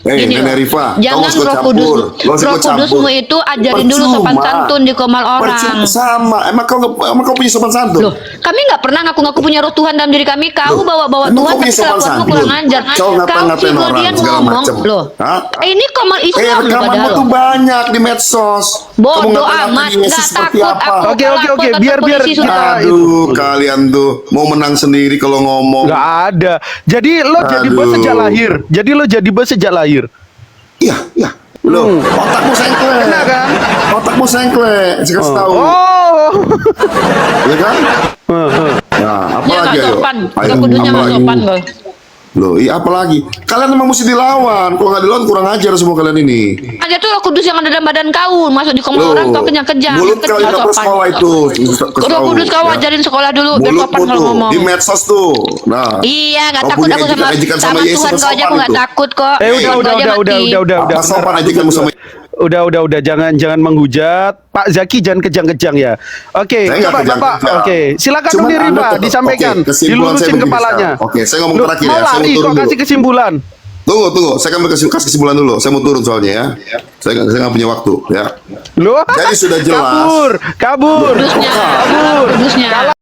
Gini Nenek loh, Rifa, jangan Roh Kudus, Roh Kudusmu itu ajarin dulu sopan santun di komal orang. Sama, emang kau punya sopan santun? Loh, kami nggak pernah ngaku-ngaku punya roh Tuhan dalam diri kami. Kau bawa-bawa Tuhan, tapi kelakuanmu kurang ajar. Kau Kau ngata-ngatain si orang Godian segala ngomong, macam. loh, Hah? ini komal Islam loh Rekamanmu padahal tuh loh. banyak di medsos. Bodoh Kamu amat, ngata-ngatain Yesus nggak seperti takut apa? aku. Oke, biar Aduh, kalian tuh mau menang sendiri kalau ngomong. nggak ada. Jadi lo jadi bos sejak lahir. Jadi lo jadi bos sejak lahir. Iya, iya. Loh, otakmu sengkle. Kena kan? Otakmu sengkle. Saya kasih tahu. Oh. Iya kan? Nah, apa Ya lagi nggak ayo? sopan, Ayo, Roh Kudusnya apa nggak lagi? sopan loh. Loh, iya apa lagi? Kalian memang mesti dilawan. Kalau nggak dilawan kurang ajar semua kalian ini. Aja tuh Roh Kudus yang ada dalam badan kau, masuk di komal orang kau kejang-kejang. Mulut kau Nggak yang ke sopan. sekolah itu. Roh Kudus kau ajarin sekolah dulu biar sopan Mulutmu kalau tuh ngomong. di medsos tuh. Nah, Iya, nggak kau takut punya aku sama ejekan-ejekan sama Yesus Tuhan yang kau aja aku sopan nggak itu. takut kok. Udah, Kau aja mati. Apa sopan ejekanmu sama Udah, jangan menghujat. Pak Zaki jangan kejang-kejang ya. Oke, Saya nggak Bapak, kejang-kejang. oke, silakan Cuman Uni Anda Rifa tetap- disampaikan, oke, kesimpulan saya dilurusin begini kepalanya. sekarang. Oke, saya ngomong Lu terakhir mau ya. Saya lari mau kok turun dulu. kasih kesimpulan. Tunggu, saya kan kasih kesimpulan dulu. Saya mau turun soalnya ya. Saya nggak punya waktu ya. Lu Jadi sudah jelas. kabur. Kudusnya.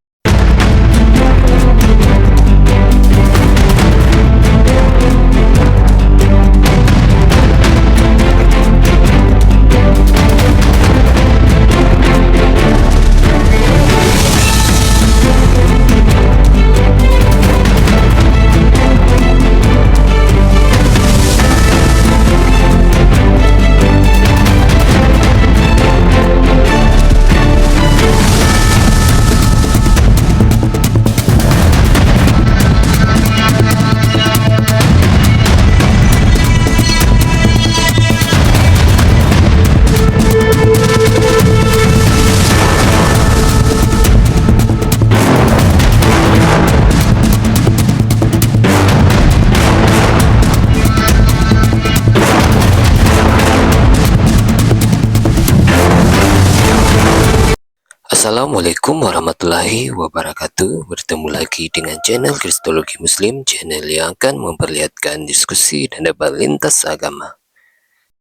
Assalamualaikum warahmatullahi wabarakatuh. Bertemu lagi dengan channel Kristologi Muslim, channel yang akan memperlihatkan diskusi dan debat lintas agama.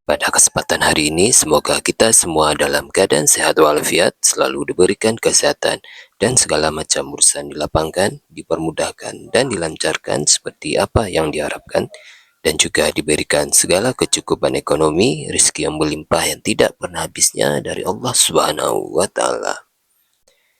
Pada kesempatan hari ini, semoga kita semua dalam keadaan sehat walafiat, selalu diberikan kesehatan, dan segala macam urusan dilapangkan, dipermudahkan, dan dilancarkan seperti apa yang diharapkan, dan juga diberikan segala kecukupan ekonomi, rezeki yang berlimpah yang tidak pernah habisnya dari Allah Subhanahu wa Ta'ala.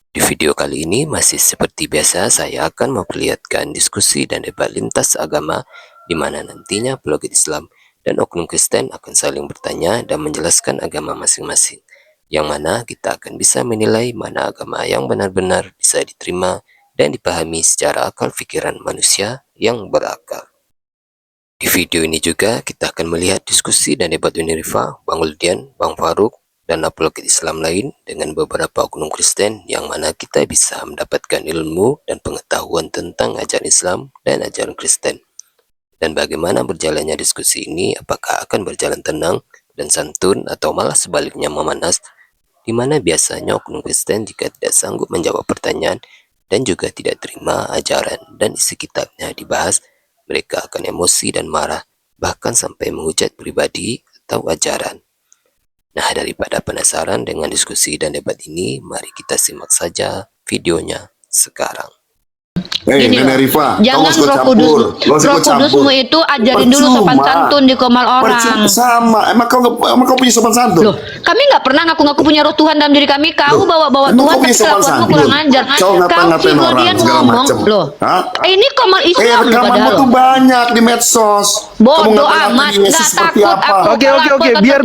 Di video kali ini masih seperti biasa, saya akan memperlihatkan diskusi dan debat lintas agama di mana nantinya peloget Islam dan oknum Kristen akan saling bertanya dan menjelaskan agama masing-masing, yang mana kita akan bisa menilai mana agama yang benar-benar bisa diterima dan dipahami secara akal pikiran manusia yang berakal. Di video ini juga kita akan melihat diskusi dan debat Uni Rifa, Bang Uldian, Bang Faruk, dan apologet Islam lain dengan beberapa oknum Kristen, yang mana kita bisa mendapatkan ilmu dan pengetahuan tentang ajaran Islam dan ajaran Kristen. Dan bagaimana berjalannya diskusi ini, apakah akan berjalan tenang dan santun atau malah sebaliknya memanas, di mana biasanya oknum Kristen jika tidak sanggup menjawab pertanyaan dan juga tidak terima ajaran dan isi kitabnya dibahas, mereka akan emosi dan marah, bahkan sampai menghujat pribadi atau ajaran. Nah, daripada penasaran dengan diskusi dan debat ini, mari kita simak saja videonya sekarang. Gini loh, Nenek Rifa, jangan Roh Kudusmu itu ajarin dulu sopan santun di komal orang. Sama, emang kau punya sopan santun? Loh, kami nggak pernah ngaku-ngaku punya roh Tuhan dalam diri kami. Kau bawa-bawa Tuhan, tapi kelakuanmu kurang ajar. Kau Kau si ngata-ngatain orang Godian segala ngomong, macam. loh, Hah? ini komal Islam loh Rekamanmu padahal tuh loh. banyak di medsos. Kamu Bodoh ngata-ngatain amat, Yesus nggak seperti takut apa? aku. Oke, biar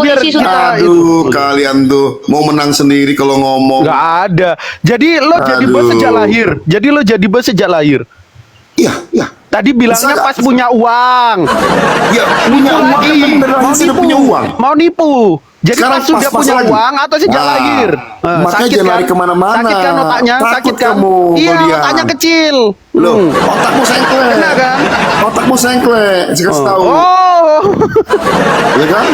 Aduh, kalian tuh mau menang sendiri kalau ngomong. nggak ada. Jadi lo jadi bos sejak lahir. Jadi lo jadi bos sejak lahir. Iya, iya. Tadi bilangnya Bisa pas nggak? punya uang. Ya, punya uang Lagi. kan beneran Mau sudah nipu. punya uang. Mau nipu. Jadi Sekarang pas sudah pas-pas punya lagi. uang atau sejak Nah, lahir. makanya Sakit jangan kan? lari kemana-mana. Sakit kan otaknya? Takut Sakit kan? kamu, Iya, Godian. otaknya kecil. Loh, otakmu sengkle. Kena kan? Otakmu sengkle. Saya kasih tahu. Oh. Iya kan?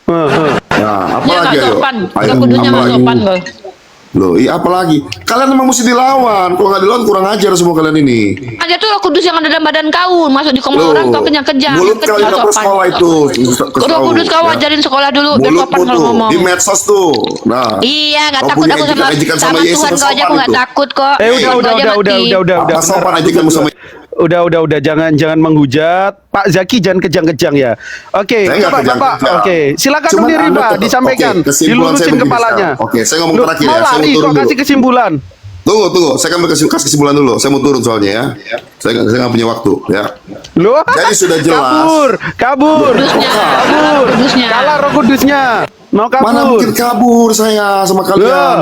Nah, apa Ya lagi nggak ayo? sopan, Ayo, Roh Kudusnya apa nggak lagi? sopan loh. Loh, iya apalagi? Kalian memang mesti dilawan. Kalau nggak dilawan kurang ajar semua kalian ini. Aja tuh Roh Kudus yang ada dalam badan kau, masuk di komal orang kau kejang-kejang. Mulut kau yang ke sekolah itu. Roh Kudus kau ajarin sekolah dulu, biar Mulutmu sopan kalau tuh ngomong. di medsos tuh. Nah. Iya, nggak kau takut punya aku sama ejekan sama Tuhan Yesus kau aja, aku nggak itu. takut kok. Udah. Apa sopan ejekanmu sama Udah, jangan menghujat. Pak Zaki jangan kejang-kejang ya. Oke, Saya nggak coba Bapak. kejang-kejang. Oke, silakan Cuman dong diri Anda Pak, tetap- disampaikan, oke, kesimpulan saya dilurusin begini kepalanya. sekarang. Oke, saya ngomong Loh, terakhir mau ya. Saya lari mau turun kok kasih dulu. kesimpulan. Tunggu. Saya kan kasih kesimpulan dulu. Saya mau turun soalnya ya. Saya nggak punya waktu ya. Loh, Jadi sudah jelas. kabur. Kudusnya. Kalah Roh Kudusnya. Mau kabur. Mana mungkin kabur saya sama Loh, kalian.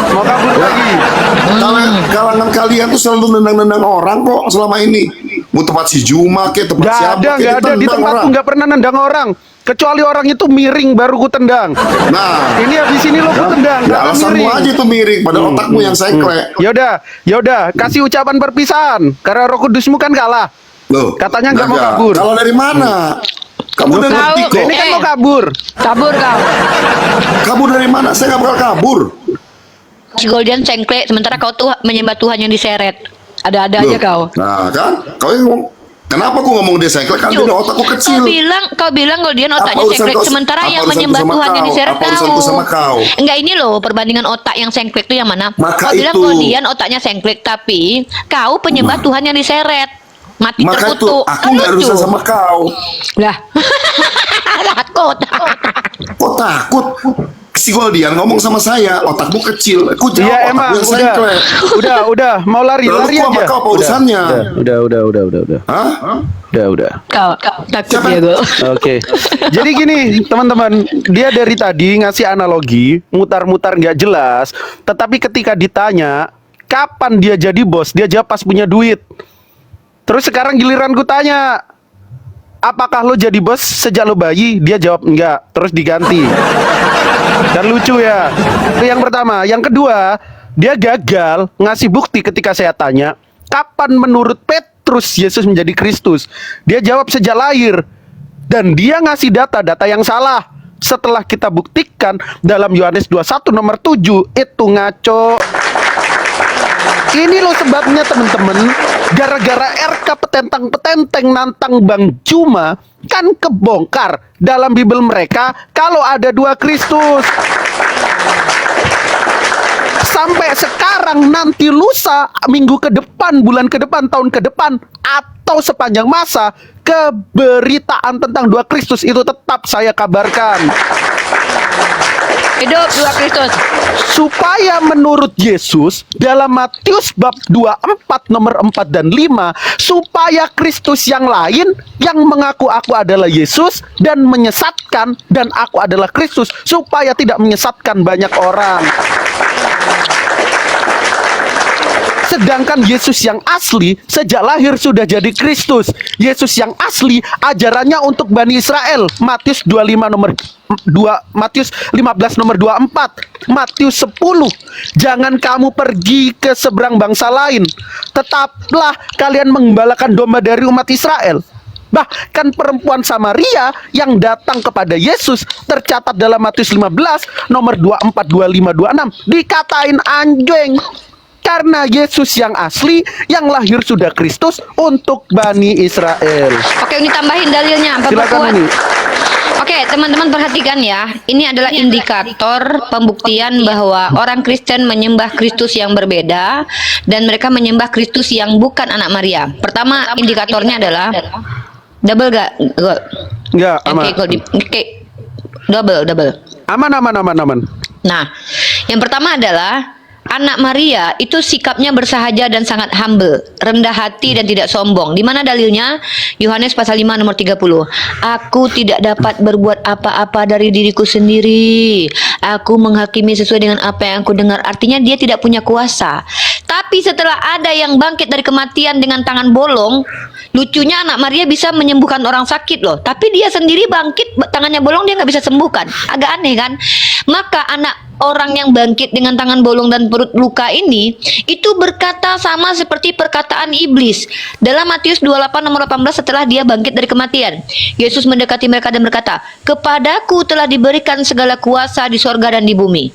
mau kabur lagi. Kalangan kalian tuh selalu nendang-nendang orang kok selama ini. Mau tempat si Juma ke tempat siapa Gak kek, ada di ditendang tempatku orang. nggak pernah nendang orang. Kecuali orang itu miring baru ku tendang. Nah, Ini habis ini lo ku tendang. ya karena alasanmu miring. aja tuh miring pada otakmu yang sengklek. Yaudah, kasih ucapan perpisahan. Karena Roh Kudusmu kan kalah. Loh, Katanya nggak mau Naga, kabur. Kalau dari mana? Kamu udah ngerti kok. Ini kan mau kabur. Kabur kau. Kabur dari mana? Saya nggak bakal kabur. Si Goldian cengklek, sementara kau tuh menyembah Tuhan yang diseret. Ada-ada aja Loh, kau. Nah kan, kau yang ngomong. Kenapa aku ngomong dia sengklek? Kan dia otakku kecil. Kau bilang Goldian otaknya Apa urusan sengklek, kau- sementara apa yang urusanku menyembah sama Tuhan yang kau? diseret Apa urusanku sama kau? Enggak, ini loh perbandingan otak yang sengklek itu yang mana? Maka Kau bilang itu. Goldian otaknya sengklek, tapi kau penyembah Tuhan yang diseret. Mati Maka itu terkutuk. aku Kan nggak lucu. urusan sama kau. Lah. Takut. Kok takut? Si Goldian ngomong sama saya, otakmu kecil. Aku jawab Iya otakmu emang yang sengklek. udah mau lari Lalu aku sama aja. kau apa urusannya? Udah. Hah? Udah. Kau takut Siapa? ya gue. Oke. Jadi gini, teman-teman, dia dari tadi ngasih analogi, mutar-mutar nggak jelas, tetapi ketika ditanya kapan dia jadi bos, dia jawab pas punya duit. Terus sekarang giliran gue tanya, apakah lo jadi bos sejak lo bayi? Dia jawab enggak, terus diganti. Dan lucu ya. Itu yang pertama. Yang kedua, dia gagal ngasih bukti ketika saya tanya, kapan menurut Petrus Yesus menjadi Kristus? Dia jawab sejak lahir. Dan dia ngasih data-data yang salah. Setelah kita buktikan dalam Yohanes 21 nomor 7, itu ngaco. Ini loh sebabnya teman-teman, gara-gara RK petentang-petenteng nantang Bang Juma, kan kebongkar dalam Bible mereka kalau ada dua Kristus. Sampai sekarang, nanti lusa, minggu ke depan, bulan ke depan, tahun ke depan, atau sepanjang masa, keberitaan tentang dua Kristus itu tetap saya kabarkan. Hidup dua Kristus. Supaya menurut Yesus dalam Matius bab 24 nomor 4 dan 5, supaya Kristus yang lain yang mengaku aku adalah Yesus dan menyesatkan dan aku adalah Kristus, supaya tidak menyesatkan banyak orang. Sedangkan Yesus yang asli sejak lahir sudah jadi Kristus. Yesus yang asli ajarannya untuk Bani Israel. Matius 25 nomor 2, Matius 15 nomor 24, Matius 10. Jangan kamu pergi ke seberang bangsa lain, tetaplah kalian mengembalakan domba dari umat Israel. Bahkan perempuan Samaria yang datang kepada Yesus tercatat dalam Matius 15 nomor 24, 25, 26 dikatain anjing. Karena Yesus yang asli, yang lahir sudah Kristus untuk Bani Israel. Oke, ini tambahin dalilnya. Silakan ini. Oke, teman-teman perhatikan ya. Ini adalah indikator pembuktian bahwa orang Kristen menyembah Kristus yang berbeda dan mereka menyembah Kristus yang bukan anak Maria. Pertama, indikatornya adalah double gak? Enggak, aman. Oke, double. Aman. Nah, yang pertama adalah anak Maria itu sikapnya bersahaja dan sangat humble, rendah hati dan tidak sombong. Di mana dalilnya? Yohanes pasal 5 nomor 30. Aku tidak dapat berbuat apa-apa dari diriku sendiri. Aku menghakimi sesuai dengan apa yang aku dengar. Artinya dia tidak punya kuasa. Tapi setelah ada yang bangkit dari kematian dengan tangan bolong, lucunya anak Maria bisa menyembuhkan orang sakit loh. Tapi dia sendiri bangkit, tangannya bolong, dia nggak bisa sembuhkan. Agak aneh kan? Maka anak orang yang bangkit dengan tangan bolong dan perut luka ini itu berkata sama seperti perkataan iblis dalam Matius 28 nomor 18 setelah dia bangkit dari kematian. Yesus mendekati mereka dan berkata, "Kepadaku telah diberikan segala kuasa di sorga dan di bumi."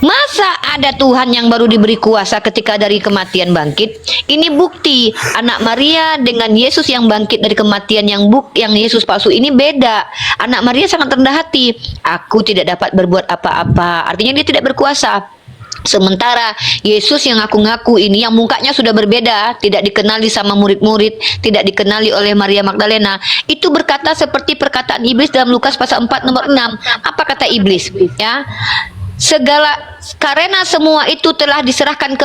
Masa ada Tuhan yang baru diberi kuasa ketika dari kematian bangkit? Ini bukti anak Maria dengan Yesus yang bangkit dari kematian yang Yesus palsu ini beda. Anak Maria sangat rendah hati. Aku tidak dapat berbuat apa-apa. Artinya dia tidak berkuasa. Sementara Yesus yang ngaku-ngaku ini yang mukanya sudah berbeda, tidak dikenali sama murid-murid, tidak dikenali oleh Maria Magdalena, itu berkata seperti perkataan iblis dalam Lukas pasal 4 nomor 6. Apa kata iblis? Ya. Karena semua itu telah diserahkan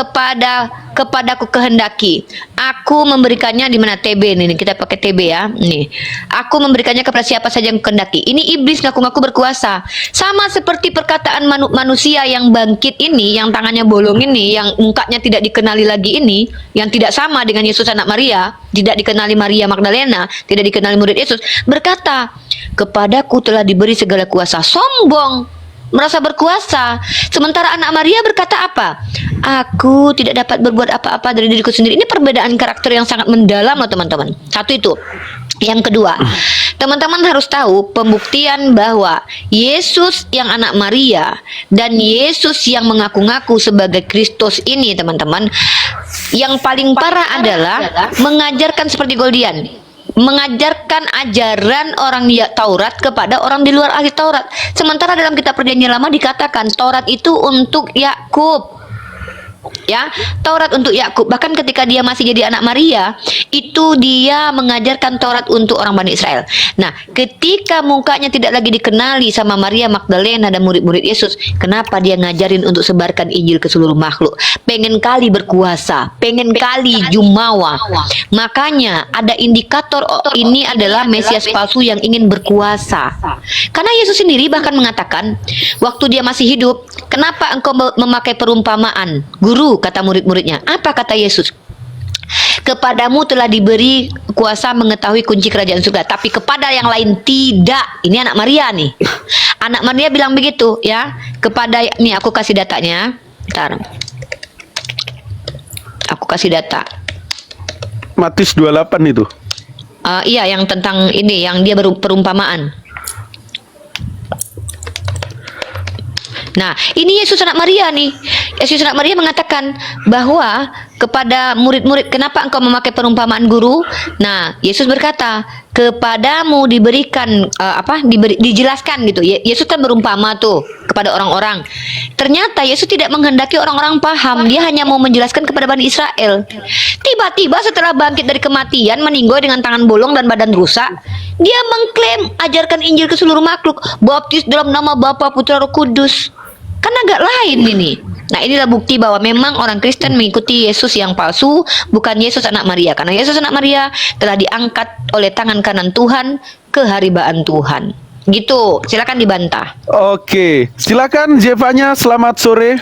kepadaku kehendaki. Aku memberikannya di mana TB nih, kita pakai TB ya. Nih. Aku memberikannya kepada siapa saja yang kehendaki. Ini iblis ngaku-ngaku berkuasa. Sama seperti perkataan manusia yang bangkit ini, yang tangannya bolong ini, yang mukanya tidak dikenali lagi ini, yang tidak sama dengan Yesus anak Maria, tidak dikenali Maria Magdalena, tidak dikenali murid Yesus, berkata, "Kepadaku telah diberi segala kuasa." Sombong, merasa berkuasa. Sementara anak Maria berkata apa? Aku tidak dapat berbuat apa-apa dari diriku sendiri. Ini perbedaan karakter yang sangat mendalam loh teman-teman. Satu itu. Yang kedua, teman-teman harus tahu pembuktian bahwa Yesus yang anak Maria dan Yesus yang mengaku-ngaku sebagai Kristus ini teman-teman, yang paling parah adalah mengajarkan seperti Goldian, mengajarkan ajaran orang Taurat kepada orang di luar ahli Taurat. Sementara dalam kitab Perjanjian Lama dikatakan Taurat itu untuk Yakub. Ya, Taurat untuk Yakub. Bahkan ketika dia masih jadi anak Maria, itu dia mengajarkan Taurat untuk orang Bani Israel. Nah, ketika mukanya tidak lagi dikenali sama Maria Magdalena dan murid-murid Yesus, kenapa dia ngajarin untuk sebarkan Injil ke seluruh makhluk? Pengen kali berkuasa, pengen kali jumawa. Makanya ada indikator ini adalah Mesias palsu yang ingin berkuasa. Karena Yesus sendiri bahkan mengatakan, waktu dia masih hidup, kenapa engkau memakai perumpamaan? Guru, kata murid-muridnya. Apa kata Yesus? Kepadamu telah diberi kuasa mengetahui kunci kerajaan surga, tapi kepada yang lain tidak. Ini anak Maria nih. Anak Maria bilang begitu ya. Kepada, nih aku kasih datanya. Bentar. Aku kasih data. Matius 28 itu. Iya, yang tentang ini, yang dia perumpamaan. Nah, ini Yesus anak Maria nih. Yesus anak Maria mengatakan bahwa kepada murid-murid, kenapa engkau memakai perumpamaan guru? Nah, Yesus berkata, kepadamu diberikan dijelaskan gitu. Yesus kan berumpama tuh kepada orang-orang. Ternyata Yesus tidak menghendaki orang-orang paham. Dia hanya mau menjelaskan kepada Bani Israel. Tiba-tiba setelah bangkit dari kematian, meninggoy dengan tangan bolong dan badan rusak, dia mengklaim ajarkan Injil ke seluruh makhluk, baptis dalam nama Bapa, Putra, Roh Kudus. Kan agak lain ini. Nah, inilah bukti bahwa memang orang Kristen mengikuti Yesus yang palsu, bukan Yesus anak Maria. Karena Yesus anak Maria telah diangkat oleh tangan kanan Tuhan ke haribaan Tuhan. Gitu, silakan dibantah. Oke, silakan Zevanya, selamat sore.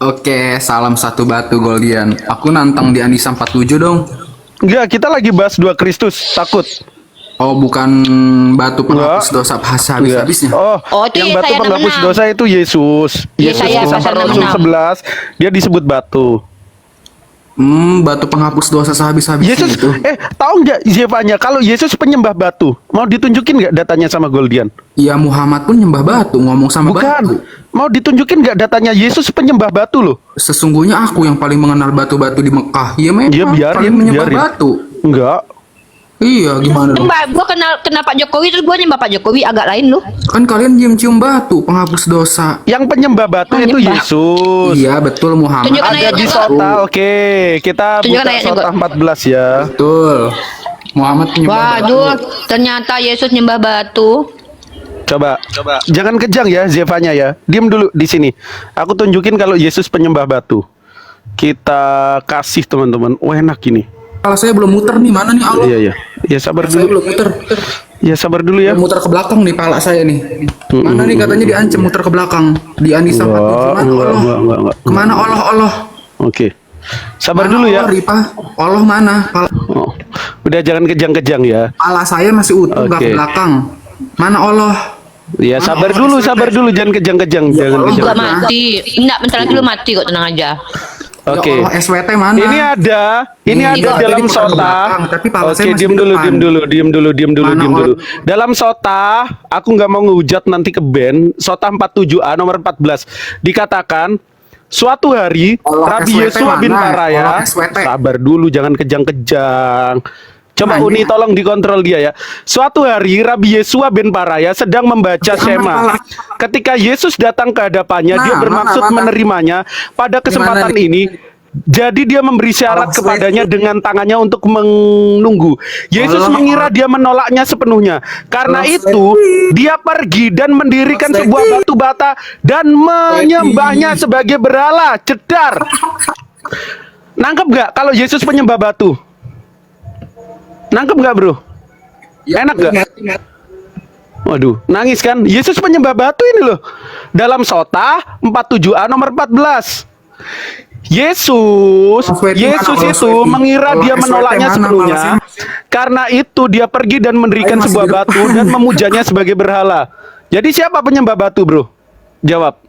Oke, salam satu batu Goldian. Aku nantang di Anissa 47 dong. Enggak, kita lagi bahas 2 Kristus, takut. Oh, bukan batu penghapus dosa habis-habisnya. Oh, itu yang batu Yesaya penghapus 66. dosa itu Yesus. Yesus Yesaya di pasal Rasul 66. 11, dia disebut batu. Batu penghapus dosa sehabis-habisnya Yesus, itu. tahu nggak Zevanya, kalau Yesus penyembah batu, mau ditunjukin nggak datanya sama Goldian? Ya Muhammad pun nyembah batu, ngomong sama Bukan, batu. mau ditunjukin nggak datanya Yesus penyembah batu loh? Sesungguhnya aku yang paling mengenal batu-batu di Mekah. Ya memang Ya kalian menyembah biarin. batu. Enggak. Iya, gimana dong? Gue kenal Pak Jokowi, terus gue nyembah Pak Jokowi, agak lain loh. Kan kalian cium-cium batu penghapus dosa. Yang penyembah batu itu Penyembah. Yesus. Iya, betul Muhammad. Tunjukkan Ada ayatnya, di Kok. Sota, oke. Kita Tunjukkan buka ayatnya, Sota Kok. 14 ya. Betul. Muhammad penyembah Waduh, batu. ternyata Yesus nyembah batu. Coba. Jangan kejang ya Zevanya ya. Diam dulu di sini. Aku tunjukin kalau Yesus penyembah batu. Kita kasih teman-teman. Oh, enak ini. Kalau saya belum muter nih, mana nih Allah? Iya. Ya sabar Saya dulu. belum muter. Ya sabar dulu ya. Belum muter ke belakang nih pala saya nih. Mana nih katanya diancam muter ke belakang. Di Anissa 47. Mana Allah? Enggak. Kemana Allah? Oke. Sabar Mana dulu ya. Allah, Ripa? Allah mana? Oh. Udah jangan kejang-kejang ya. Pala saya masih utuh, nggak Oke. ke belakang. Mana Allah? Ya Mana sabar Allah? dulu, jangan kejang-kejang, jangan Allah. Enggak kejang-kejang. mati. Enggak, bentar lagi lu mati kok, tenang aja. Oke. Ya Allah, SWT mana? Ini ada kok, dalam jadi sota. belakang, tapi pala saya Oke, masih diam di dulu, depan. diam dulu. Mana Dalam sota, aku nggak mau ngehujat nanti ke band. Sota 47A nomor 14 dikatakan suatu hari Allah, Rabi SWT Yesua bin mana? Paraya. Allah, SWT. Sabar dulu, jangan kejang-kejang. Coba Nanya. Uni tolong dikontrol dia ya. Suatu hari Rabi Yesua bin Paraya sedang membaca Shema. Ketika Yesus datang ke hadapannya, dia Nah, bermaksud mana? menerimanya. Pada kesempatan nih? ini, jadi dia memberi syarat Allah, kepadanya dengan tangannya untuk menunggu. Yesus Allah. mengira dia menolaknya sepenuhnya. Karena Allah, itu, dia pergi dan mendirikan Allah, sebuah batu bata dan menyembahnya sebagai berhala. Jedar. Nangkep gak kalau Yesus penyembah batu? Nangkep gak bro? Ya, Enak gak? ingat. Waduh, nangis kan? Yesus penyembah batu ini loh. Dalam Sota 47A nomor 14. Yesus itu mengira dia menolaknya sepenuhnya. Karena itu dia pergi dan mendirikan Ayo, masih sebuah di batu depan. dan memujanya sebagai berhala. Jadi siapa penyembah batu, bro? Jawab.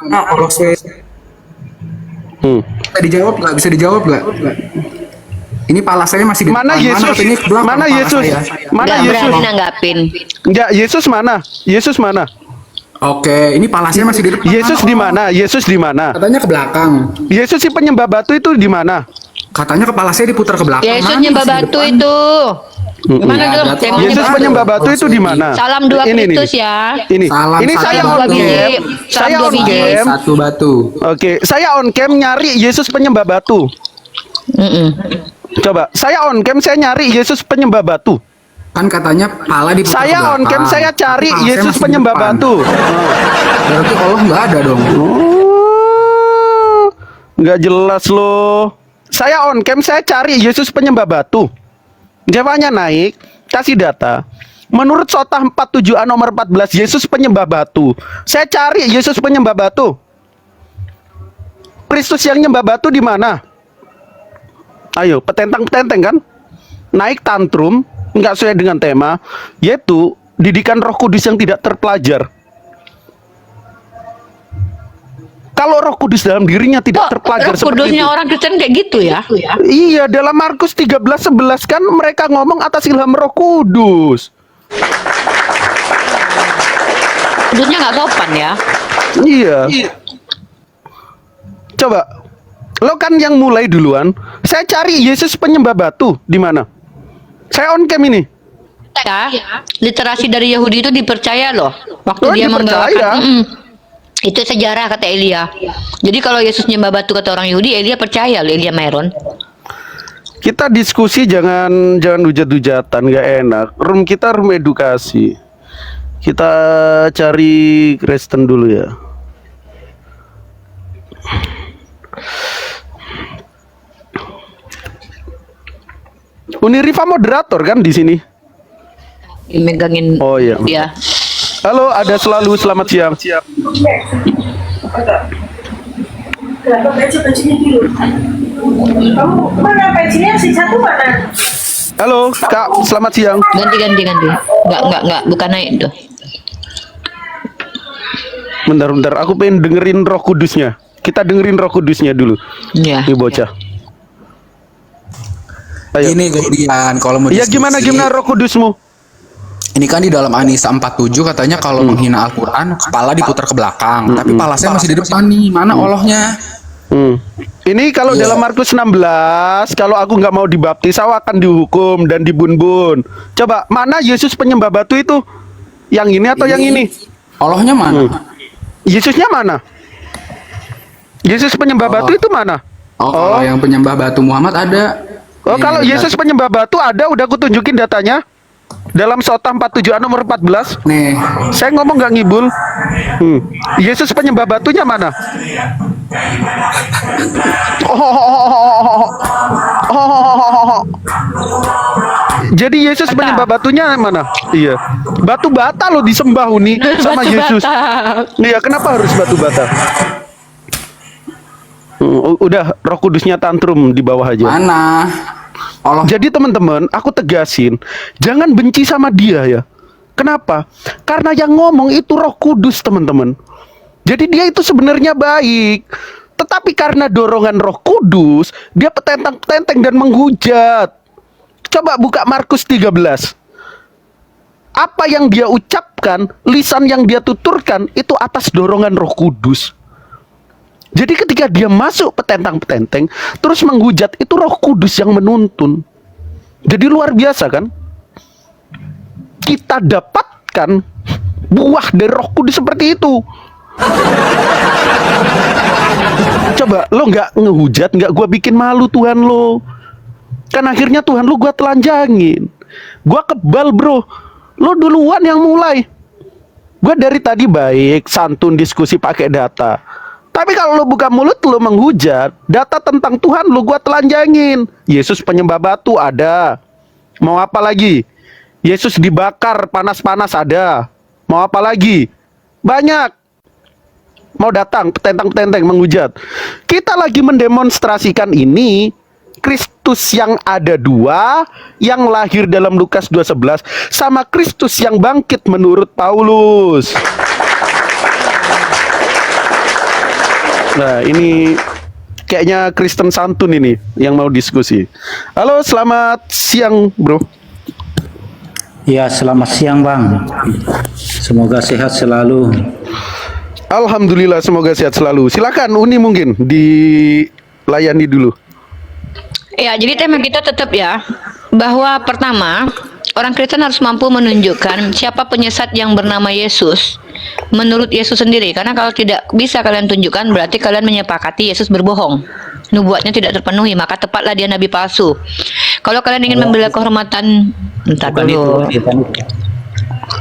Nah, kalau saya bisa dijawab nggak? Ini pala saya masih di Mana depan. Yesus? Katanya ke belakang Mana pala Yesus? saya. Mana Nggak Yesus? berani nanggapin. Enggak, Yesus mana? Yesus mana? Oke, ini pala saya masih di depan. Yesus di mana? Yesus di mana? Katanya ke belakang. Yesus si penyembah batu itu di mana? Katanya kepala saya diputar ke belakang. Yesus Mana nyembah masih di batu depan? itu. Gimana Ya, dong? berarti Temanya Yesus baru. penyembah batu itu di mana? Salam dua Ini nih. Kristus ya. Ini, Salam ini satu saya batu. on Dua biji. cam. Salam Saya dua on biji. cam. Satu batu. Oke, saya on cam nyari Yesus penyembah batu. Mm-mm. Coba, saya on cam saya nyari Yesus penyembah batu. Kan katanya pala diputar ke Saya belakang. on cam saya cari Tapi pala saya Yesus masih di penyembah depan. batu. Berarti Allah nggak ada dong. Oh, nggak jelas loh. Saya on cam saya cari Yesus penyembah batu. Jawabannya naik, kasih data. Menurut Sota 47A nomor 14, Yesus penyembah batu. Saya cari Yesus penyembah batu. Kristus yang nyembah batu di mana? Ayo, petentang-petenteng kan? Naik tantrum, nggak sesuai dengan tema, yaitu didikan Roh Kudus yang tidak terpelajar. Kalau Roh Kudus dalam dirinya tidak terpelajar Roh seperti Kudusnya itu. orang Kristen kayak gitu ya? Iya, dalam Markus 13:11 kan mereka ngomong atas ilham Roh Kudus. Kudusnya nggak sopan ya? Iya. Coba, lo kan yang mulai duluan. Saya cari Yesus penyembah batu di mana? Saya on cam ini. Ya, literasi dari Yahudi itu dipercaya loh. Waktu Oh, dia dipercaya? membawakan, itu sejarah kata Elia. Jadi kalau Yesus nyembah batu kata orang Yahudi, Elia percaya loh, Elia Meron. Kita diskusi jangan hujat-hujatan, nggak enak. Room kita room edukasi. Kita cari Kristen dulu ya. Unirifa moderator kan di sini. Megangin. Oh iya. Ya. Halo, ada selalu selamat siang. Kenapa bajunya dulu? Kamu mana bajunya si satu mana? Halo, Kak, selamat siang. Ganti. Enggak, bukan naik tuh. Bentar, aku pengen dengerin Roh Kudusnya. Kita dengerin Roh Kudusnya dulu. Iya. Ini bocah. Ayo. Ini kemudian kalau mau Iya, diskusi, gimana Roh Kudusmu? Ini kan di dalam Anisa 47 katanya kalau menghina Al-Quran kepala diputar ke belakang. Tapi pala saya masih di depan nih. Mana Allahnya? Ini kalau Iya. dalam Markus 16, kalau aku nggak mau dibaptis, aku akan dihukum dan dibun-bun. Coba, mana Yesus penyembah batu itu? Yang ini atau yang ini? Allahnya mana? Yesusnya mana? Yesus penyembah batu itu mana? Oh, kalau yang penyembah batu Muhammad ada. Oh, Nih, kalau ada. Yesus penyembah batu ada, udah aku tunjukin datanya. Dalam Sota 47 nomor 14. Nih, Saya ngomong nggak ngibul. Yesus penyembah batunya mana? Jadi Yesus penyembah batunya mana? Iya. Batu bata loh disembah Uni sama Batu Yesus. bata. Iya, kenapa harus batu bata? Udah, Roh Kudusnya tantrum di bawah aja. mana? Allah. Jadi teman-teman, aku tegasin, jangan benci sama dia ya. Kenapa? Karena yang ngomong itu Roh Kudus, teman-teman. Jadi dia itu sebenarnya baik. Tetapi karena dorongan Roh Kudus, dia petentang-petenteng dan menghujat. Coba buka Markus 13. Apa yang dia ucapkan, lisan yang dia tuturkan, itu atas dorongan Roh Kudus. Jadi ketika dia masuk petentang-petenteng, terus menghujat, itu Roh Kudus yang menuntun. Jadi luar biasa kan? Kita dapatkan buah dari Roh Kudus seperti itu. Coba lo nggak ngehujat, nggak gua bikin malu Tuhan lo. Kan akhirnya Tuhan lo gua telanjangin. Gua kebal bro. Lo duluan yang mulai. Gua dari tadi baik, santun, diskusi pakai data. Tapi kalau lo buka mulut lo menghujat, data tentang Tuhan lo gua telanjangin. Yesus penyembah batu ada. Mau apa lagi? Yesus dibakar panas-panas ada. Mau apa lagi? Banyak. Mau datang petentang-petenteng menghujat. Kita lagi mendemonstrasikan ini Kristus yang ada dua, yang lahir dalam Lukas 2:11, sama Kristus yang bangkit menurut Paulus. Nah, ini kayaknya Kristen santun ini yang mau diskusi. Halo, selamat siang, bro. Ya, selamat siang Bang. Semoga sehat selalu. Alhamdulillah, semoga sehat selalu. Silakan Uni mungkin dilayani dulu. Ya, jadi tema kita tetap ya, bahwa pertama, orang Kristen harus mampu menunjukkan siapa penyesat yang bernama Yesus menurut Yesus sendiri. Karena kalau tidak bisa kalian tunjukkan, berarti kalian menyepakati Yesus berbohong. Nubuatnya tidak terpenuhi, maka tepatlah dia nabi palsu. Kalau kalian ingin membela kehormatan, entar Bukan dulu. itu.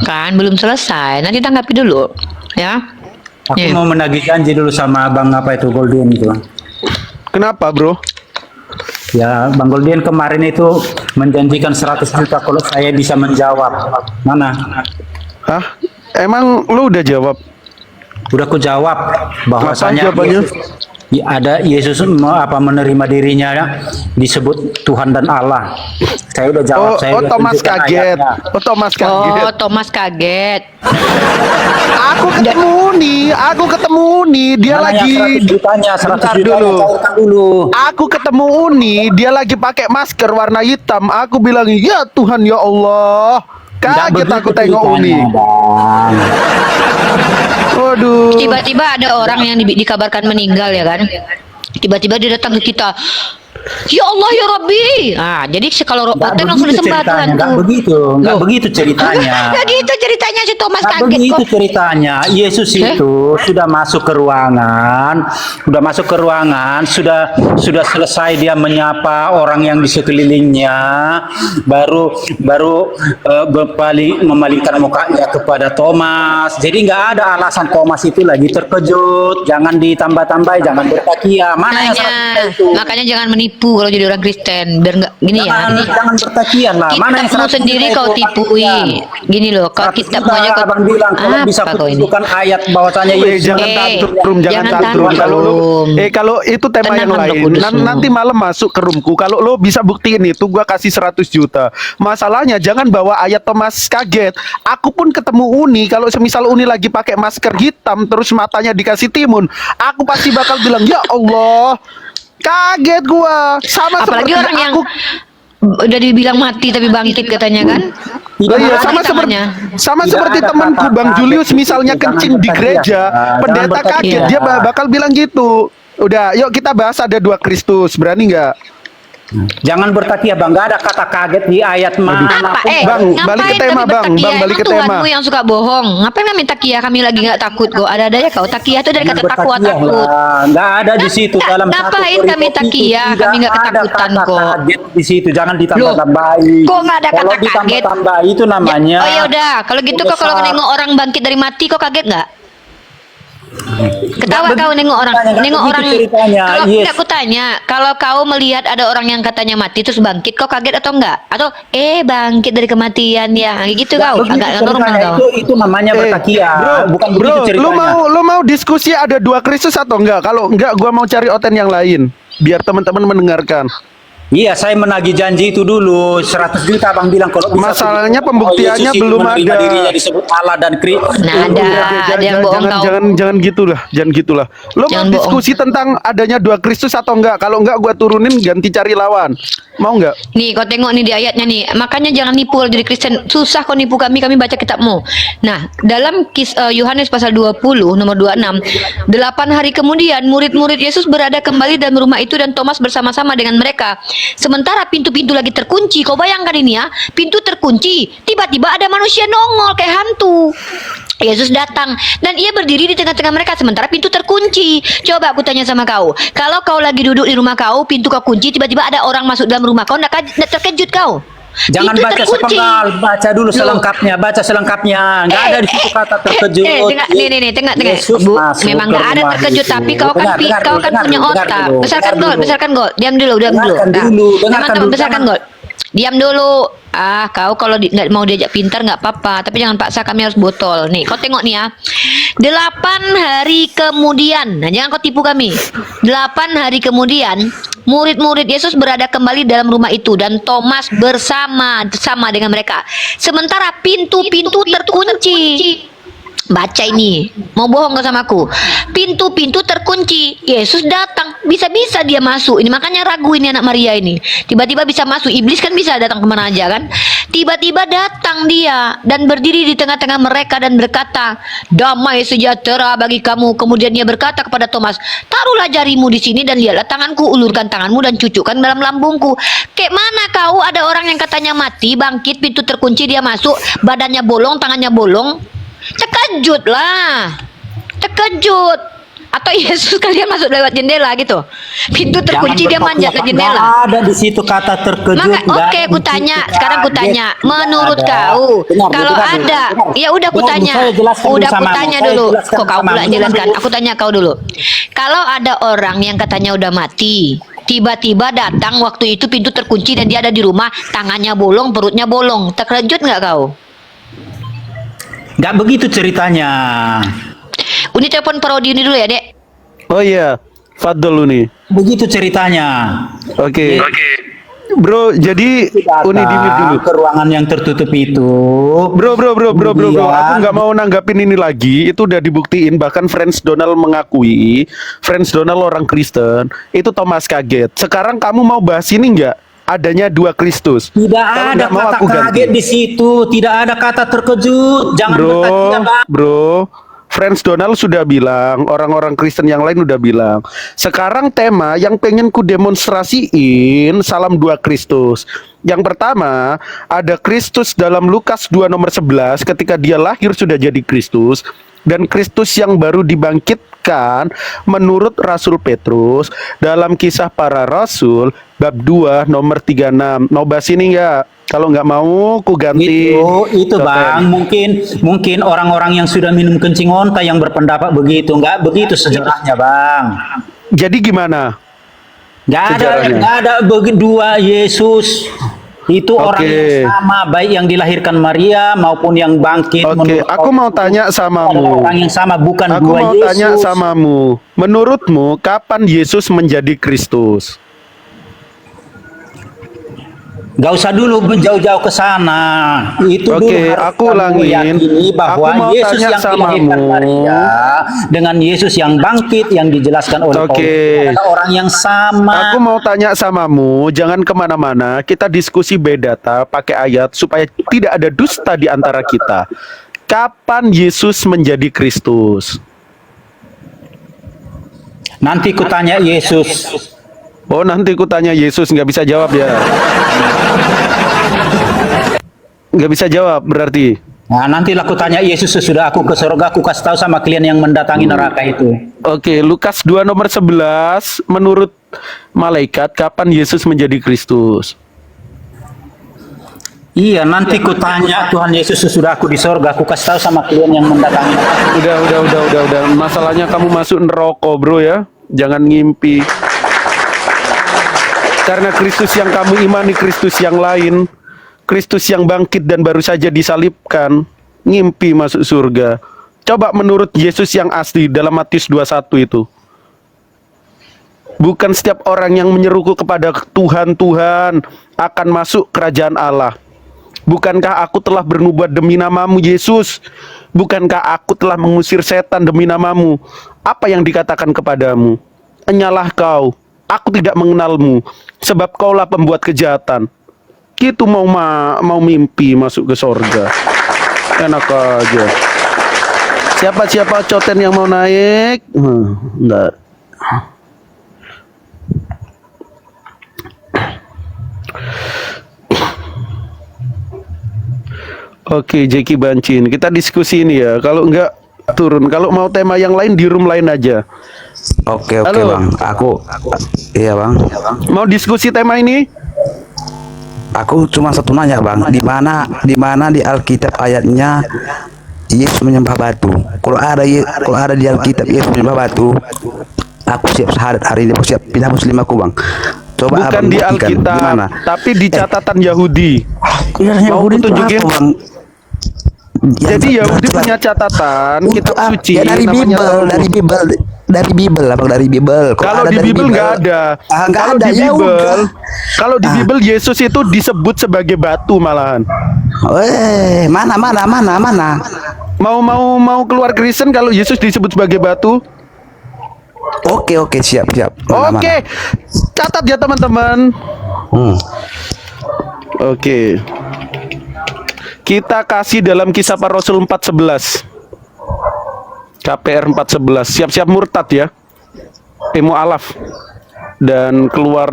Kan belum selesai, nanti tanggapi dulu ya. Aku Iya. mau menagih janji dulu sama Bang apa itu Golden itu. Kenapa, bro? Ya, Bang Golden kemarin itu menjanjikan 100 juta kalau saya bisa menjawab. Mana? Hah? Emang lu udah jawab? Udah aku jawab bahwasanya Apa jawabannya? Ada Yesus menerima dirinya disebut Tuhan dan Allah. Saya udah jawab. Saya udah Thomas tunjukkan kaget. ayatnya. Thomas kaget. Oh, Thomas kaget. Aku ketemu Uni, dia Mana lagi yang 100 jutanya, 100 Bentar jutanya dulu. cairkan dulu. Aku ketemu Uni, dia lagi pakai masker warna hitam. Aku bilang, "Ya Tuhan, ya Allah." Nggak Kaget aku begitu tengok Uni. ceritanya, Bang. Waduh. Tiba-tiba ada orang yang dikabarkan meninggal ya kan. Tiba-tiba dia datang ke kita. Ya Allah ya Rabbi. Ah, jadi kalau Nggak Rotten langsung begitu disembah Tuhan ceritanya, nggak tuh. begitu, nggak Loh. begitu ceritanya. Nggak gitu ceritanya si Thomas Nggak kaget begitu kok. ceritanya. Yesus itu sudah masuk ke ruangan, sudah selesai dia menyapa orang yang di sekelilingnya, baru memalingkan mukanya kepada Thomas. Jadi nggak ada alasan Thomas itu lagi terkejut. Jangan ditambah-tambah, jangan bertakia. Mana yang Makanya, 100 itu? makanya jangan menipu kalau jadi orang Kristen. Biar nggak gini ya. Gini. Jangan bertakian lah. Mana yang Kitabmu 100 sendiri itu? kau tipui. Gini loh, kalau 100 kitabmu juta, aja kau Abang bilang kalau bisa apa kau ini? kutunjukkan ayat bahwasanya Yesus Jangan Eh, tantrum, jangan jangan tantrum. tantrum. Kalau itu tema Tenangkan yang Roh lain. Kudusmu. Nanti malam masuk ke roomku. Kalau lo bisa buktiin itu, gua kasih 100 juta. Masalahnya jangan bawa ayat Thomas kaget. Aku pun ketemu Uni, kalau semisal Uni lagi pakai masker hitam terus matanya dikasih timun, aku pasti bakal bilang, "Ya Allah." Kaget gua. Sama Apalagi seperti orang yang aku. udah dibilang mati tapi bangkit katanya kan? Iya, Apa sama lagi seperti tangannya? Tidak seperti ada temanku kata Bang kaget Julius itu, misalnya jangan kencing di bertakian. gereja, Jangan pendeta bertakian. kaget, dia bakal bilang gitu. Udah, yuk kita bahas ada 2 Kristus, berani nggak? Jangan bertakia, Bang. Nggak ada kata kaget di ayat mana. Apa? Bang, Ngapain balik ke kami tema, Bang. bertakia? Bang, balik ke Emang tema. Tuhanmu yang suka bohong. Ngapain kami takia? Kami lagi nggak takut kok. Ada-ada ya kau takia itu dari kata takwa takut. Nggak ada di situ Nggak, dalam ngapain satu kami perikop itu takia? tidak Kami nggak ada ketakutan kata kok. kaget di situ, jangan Loh, ditambah-tambahi. kok nggak ada Kalau kata kaget? ditambah-tambah itu namanya. Oh ya udah, kalau gitu kok kalau besar. nengok orang bangkit dari mati kok kaget nggak? Ketawa Nggak kau nengok orang, nggak nengok begitu orang. ceritanya. Kalau Yes. tidak aku tanya, kalau kau melihat ada orang yang katanya mati terus bangkit, kau kaget atau enggak? Atau bangkit dari kematian ya, gitu Nggak kau, begitu agak nggak normal ceritanya. kau. Itu namanya bertakia, bukan begitu ceritanya. lu mau diskusi ada 2 Kristus atau enggak? Kalau enggak, gua mau cari oten yang lain biar teman-teman mendengarkan. Iya, saya menagih janji itu dulu 100 juta Bang bilang kalau bisa. Masalahnya pembuktiannya Yesus itu belum menerima ada. dirinya disebut Allah dan Kristus. Nah, ada yang bohong kau. jangan gitulah. Lo Jangan mau diskusi tentang adanya 2 Kristus atau enggak? Kalau enggak gua turunin ganti cari lawan. Mau enggak? Nih, kau tengok nih di ayatnya nih. Makanya jangan nipu kalau jadi Kristen. Susah kau nipu kami baca kitabmu. Nah, dalam Yohanes pasal 20 nomor 26, 8 hari kemudian murid-murid Yesus berada kembali dalam rumah itu dan Thomas bersama-sama dengan mereka. Sementara pintu-pintu lagi terkunci. Kau bayangkan ini ya, pintu terkunci. Tiba-tiba ada manusia nongol kayak hantu. Yesus datang dan ia berdiri di tengah-tengah mereka sementara pintu terkunci. Coba aku tanya sama kau, kalau kau lagi duduk di rumah kau, pintu kau kunci, tiba-tiba ada orang masuk dalam rumah kau, nggak terkejut kau? Jangan Pintu baca terkunci. sepenggal, baca dulu Loh. selengkapnya, baca selengkapnya. Enggak ada di situ kata terkejut. Tengok. Yesus Bu, masuk memang ke nggak ada rumah terkejut, itu. tapi kau kan Dengar kau dulu, kan dengar punya dulu, otak. dengar dulu, Besarkan dengar gol, dulu. besarkan gol. Diam dulu. Dengarkan dulu, dengarkan dulu. Besarkan gol. Diam dulu. Kau kalau nggak mau diajak pintar nggak apa-apa, tapi jangan paksa, kami harus botol. Nih, kau tengok nih ya. 8 hari kemudian, nah jangan kau tipu kami. 8 hari kemudian, murid-murid Yesus berada kembali dalam rumah itu dan Thomas bersama dengan mereka. Sementara pintu-pintu terkunci. Baca ini, mau bohong gak sama aku? Pintu-pintu terkunci. Yesus datang, bisa-bisa dia masuk. Ini makanya ragu ini anak Maria ini. Tiba-tiba bisa masuk. Iblis kan bisa datang kemana aja kan? Tiba-tiba datang dia dan berdiri di tengah-tengah mereka dan berkata, damai sejahtera bagi kamu. Kemudian dia berkata kepada Thomas, taruhlah jarimu di sini dan lihatlah tanganku, ulurkan tanganmu dan cucukkan dalam lambungku. Kayak mana kau ada orang yang katanya mati, bangkit, pintu terkunci, dia masuk, badannya bolong, tangannya bolong. Terkejut lah. Atau Yesus kalian masuk lewat jendela gitu. Pintu terkunci dia manjat ke jendela. Enggak ada di situ kata terkejut. Maka nggak oke, ada ku di tanya. situ, Sekarang ku kaget. tanya, menurut Nggak ada. kau, Dengar, kalau dengar dulu, ada, dengar. ya udah ku Dengar dulu, tanya. saya jelaskan Udah ku bersamamu, tanya saya dulu. jelaskan Kok kau bersamamu. pula Dengar jelaskan? dulu. Aku tanya kau dulu. Kalau ada orang yang katanya udah mati, tiba-tiba datang waktu itu pintu terkunci dan dia ada di rumah, tangannya bolong, perutnya bolong. Terkejut nggak kau? Nggak begitu ceritanya. Uni telepon Parodi ini dulu ya, Dek. Oh iya, Fadl nih. Begitu ceritanya. Oke. Bro, jadi Uni di mute dulu. Ke ruangan yang tertutup itu. Bro. Aku Kemudian- nggak mau nanggapin ini lagi. Itu udah dibuktiin. Bahkan Friends Donald mengakui. Friends Donald orang Kristen. Itu Thomas kaget. Sekarang kamu mau bahas ini nggak? Adanya 2 Kristus. Tidak Kalau ada nggak mau, kata aku ganti. kaget di situ, tidak ada kata terkejut. Jangan bertanya, Bang. Bro, Friends Donald sudah bilang, orang-orang Kristen yang lain udah bilang. Sekarang tema yang pengen ku demonstrasiin salam 2 Kristus. Yang pertama, ada Kristus dalam Lukas 2 nomor 11 ketika dia lahir sudah jadi Kristus. Dan Kristus yang baru dibangkitkan menurut Rasul Petrus dalam Kisah Para Rasul bab 2 nomor 36. Mau bahas ini enggak? Kalau nggak mau, ku ganti. Itu topeng. Bang, mungkin orang-orang yang sudah minum kencing onta yang berpendapat begitu, nggak begitu sejarahnya Bang. Jadi gimana? Sejarahnya. Nggak ada dua Yesus. Itu orang Oke. yang sama, baik yang dilahirkan Maria maupun yang bangkit. Oke, menurut aku mau tanya samamu. orang yang sama, bukan Aku dua mau Yesus. tanya samamu. Menurutmu, kapan Yesus menjadi Kristus? Gak usah dulu jauh-jauh ke sana. Itu Oke, dulu harus aku kamu ulangin. yakini bahwa Aku mau Yesus tanya yang samamu. dilahirkan Maria dengan Yesus yang bangkit yang dijelaskan oleh Oke. Paulus adalah orang yang sama. Aku mau tanya samamu, jangan kemana-mana. Kita diskusi beda pakai ayat supaya tidak ada dusta di antara kita. Kapan Yesus menjadi Kristus? Nanti kutanya Yesus. Oh, nanti ku tanya Yesus, nggak bisa jawab ya? Nggak bisa jawab berarti. Nah, nantilah kutanya Yesus sesudah aku ke surga, aku kasih tahu sama kalian yang mendatangi neraka itu. Oke, Lukas 2 nomor 11, menurut malaikat kapan Yesus menjadi Kristus? Iya, nanti kutanya Tuhan Yesus sesudah aku di surga, aku kasih tahu sama kalian yang mendatangi neraka. Udah. Masalahnya kamu masuk neraka, bro ya. Jangan ngimpi. Karena Kristus yang kamu imani Kristus yang lain. Kristus yang bangkit dan baru saja disalibkan. Ngimpi masuk surga. Coba menurut Yesus yang asli dalam Matius 21 itu. Bukan setiap orang yang menyeruku kepada Tuhan, Tuhan akan masuk kerajaan Allah. Bukankah aku telah bernubuat demi namamu, Yesus? Bukankah aku telah mengusir setan demi namamu? Apa yang dikatakan kepadamu? Enyalah kau, aku tidak mengenalmu, sebab kaulah pembuat kejahatan. Gitu mau mimpi masuk ke sorga. Enak aja. Siapa coten yang mau naik? Enggak. Oke, Jeki Bancin. Kita diskusi ini ya. Kalau enggak turun. Kalau mau tema yang lain di room lain aja. Oke Halo. Bang, iya Bang. Mau diskusi tema ini? Aku cuma satu nanya Bang, di mana di Alkitab ayatnya Yesus menyembah batu. Kalau ada di Alkitab Yesus menyembah batu, aku siap syahadat hari ini, aku siap pindah muslim aku Bang. Coba Bukan abang di buktikan, Alkitab, gimana? tapi di catatan Yahudi. Mau aku tunjukin? Bang? Jadi Yahudi jelas- punya catatan kitab suci ya dari namanya Bible, Talmud. dari Bible Abang, dari Bible. Kalau di dari Bible nggak ada. Nggak Kalau ada, di ya Bible, udah. kalau di Bible Yesus itu disebut sebagai batu malahan. Mana? Mau keluar Kristen kalau Yesus disebut sebagai batu? Oke, siap. Mana? Oke. Catat ya teman-teman. Oke. Kita kasih dalam Kisah Para Rasul 4:11. KPR 4:11. Siap-siap murtad ya. Mu'alaf dan keluar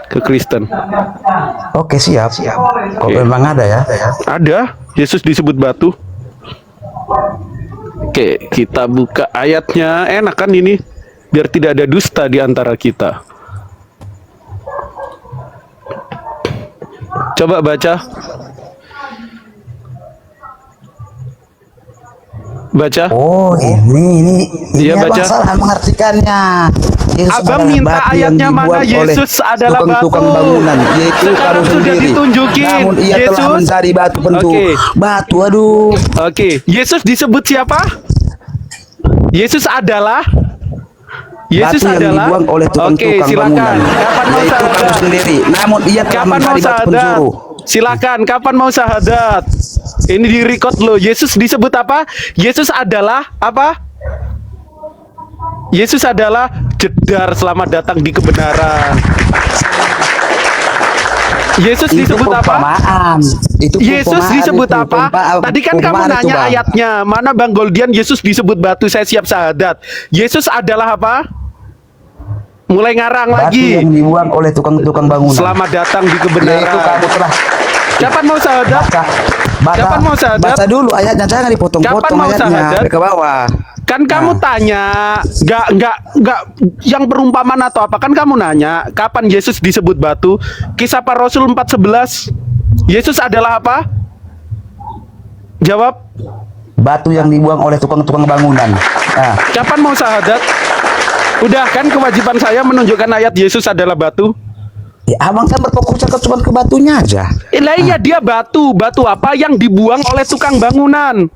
ke Kristen. Oke, siap. Kok Oke. memang ada ya? Ada, Yesus disebut batu. Oke, kita buka ayatnya. Enak kan ini? Biar tidak ada dusta di antara kita. Coba baca. Baca. Oh, ini Iya, abang baca. salah mengartikannya. Yesus Abang adalah minta batu yang ayatnya mana? dibuat oleh Yesus adalah tukang-tukang batu. bangunan, yaitu Sekarang kamu sudah sendiri. ditunjukin. Namun ia telah Yesus. mencari batu pentu. Oke. Batu, aduh. Oke, Yesus disebut siapa? Yesus adalah Yesus Batu yang adalah dibuang oleh tukang-tukang Oke, silakan. bangunan, Kapan mau yaitu kamu syahadat? sendiri. Namun ia telah Kapan mau mencari batu syahadat? penjuru. Silakan. Kapan mau syahadat? Ini di record loh. Yesus disebut apa? Yesus adalah apa? Yesus adalah jedar selamat datang di kebenaran. Yesus Itu disebut apa? perumpamaan. Itu Yesus perumpamaan, disebut itu apa? Tadi kan kamu perumpamaan itu, nanya Bang. ayatnya. Mana Bang Goldian Yesus disebut batu, saya siap syahadat. Yesus adalah apa? Mulai ngarang Batu lagi. yang dibuang oleh tukang-tukang bangunan. Selamat datang di Yaitu kebenaran. kamu telah Kapan mau syahadat? Kapan mau syahadat? Baca dulu ayatnya, jangan Kapan dipotong-potong mau ayatnya syahadat? ke bawah. Kan kamu tanya, nggak yang perumpamaan atau apa? Kan kamu nanya, kapan Yesus disebut batu? Kisah Para Rasul 4:11. Yesus adalah apa? Jawab. Batu yang dibuang oleh tukang-tukang bangunan. Nah, Kapan mau syahadat? Udah kan kewajiban saya menunjukkan ayat Yesus adalah batu. ya abang kan berfokusnya cuma ke batunya aja. Lah iya dia batu. Batu apa yang dibuang oleh tukang bangunan?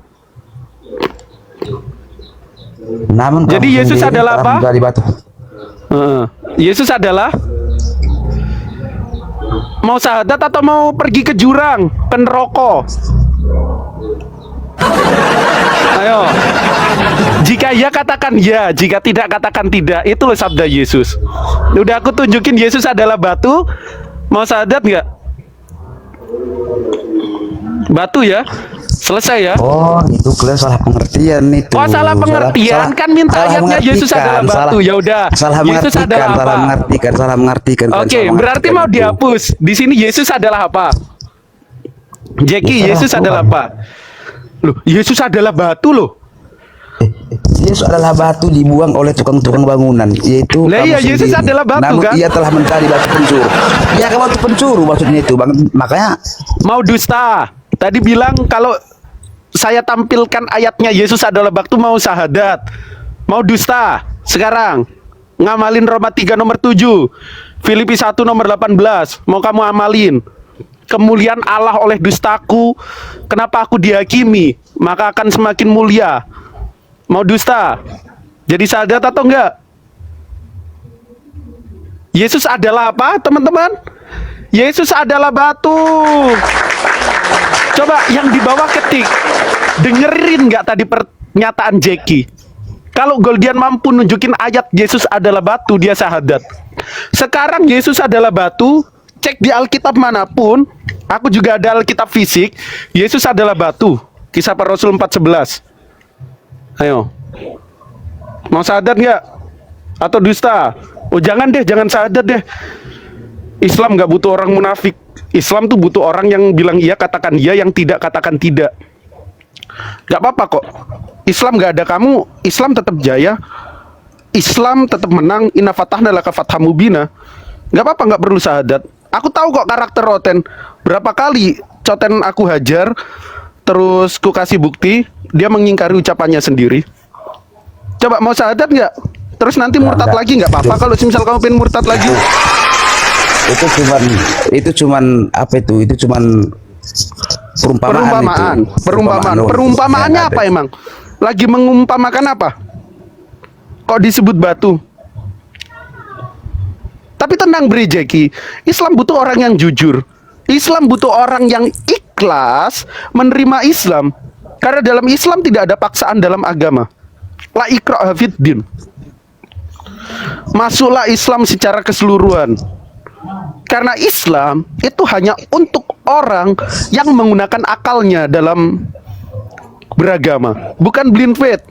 Namun Jadi kamu Yesus sendiri adalah telah apa? menjadi batu. Yesus adalah mau syahadat atau mau pergi ke jurang, ke neraka? Ayo. Jika ya katakan ya, jika tidak katakan tidak. Itu loh sabda Yesus. Udah aku tunjukin Yesus adalah batu. Mau syahadat nggak? Batu ya. Selesai ya. Oh, itu kalian salah pengertian itu. Oh salah pengertian kan minta ayatnya Yesus adalah batu. Ya udah. Salah Yesus adalah apa? salah mengartikan. kalian Oke, salah berarti mengartikan mau itu. dihapus. Di sini Yesus adalah apa? Jeki, Ya, Yesus Tuhan. adalah apa? Loh, Yesus adalah batu loh. Yesus adalah batu dibuang oleh tukang-tukang bangunan, yaitu Lah kamu iya, Yesus sendiri. adalah batu, Namun kan? ia telah mencari batu pencuru. Ya, ke batu pencuru maksudnya itu, Bang. Makanya Mau dusta. Tadi bilang kalau saya tampilkan ayatnya Yesus adalah batu mau syahadat. Mau dusta. Sekarang ngamalin Roma 3 nomor 7. Filipi 1 nomor 18. Mau kamu amalin. Kemuliaan Allah oleh dustaku. Kenapa aku dihakimi? Maka akan semakin mulia. Mau dusta? Jadi syahadat atau enggak? Yesus adalah apa, teman-teman? Yesus adalah batu. Coba yang di bawah ketik. Dengerin nggak tadi pernyataan Jeki? Kalau Goldian mampu nunjukin ayat Yesus adalah batu, dia syahadat. Sekarang Yesus adalah batu, cek di Alkitab manapun. Aku juga ada Alkitab fisik. Yesus adalah batu. Kisah Para Rasul 4:11. Ayo. Mau syahadat nggak? Atau dusta? Oh jangan deh, jangan syahadat deh. Islam nggak butuh orang munafik. Islam tuh butuh orang yang bilang iya katakan iya, yang tidak katakan tidak. Gak apa-apa kok. Islam gak ada kamu, Islam tetap jaya. Islam tetap menang. Inna fatahna laka fatham mubina. Gak apa-apa, gak perlu syahadat. Aku tahu kok karakter Roten. Berapa kali Coten aku hajar, terus ku kasih bukti, dia mengingkari ucapannya sendiri. Coba mau syahadat gak? Terus nanti murtad lagi gak apa-apa kalau misal kamu pengen murtad lagi. Itu cuman apa itu? Itu cuman perumpamaan. Perumpamaannya apa emang? Lagi mengumpamakan apa? Kok disebut batu? Tapi tenang Bre Jeki, Islam butuh orang yang jujur. Islam butuh orang yang ikhlas menerima Islam. Karena dalam Islam tidak ada paksaan dalam agama. La ikraha fid din. Masuklah Islam secara keseluruhan. Karena Islam itu hanya untuk orang yang menggunakan akalnya dalam beragama, bukan blind faith.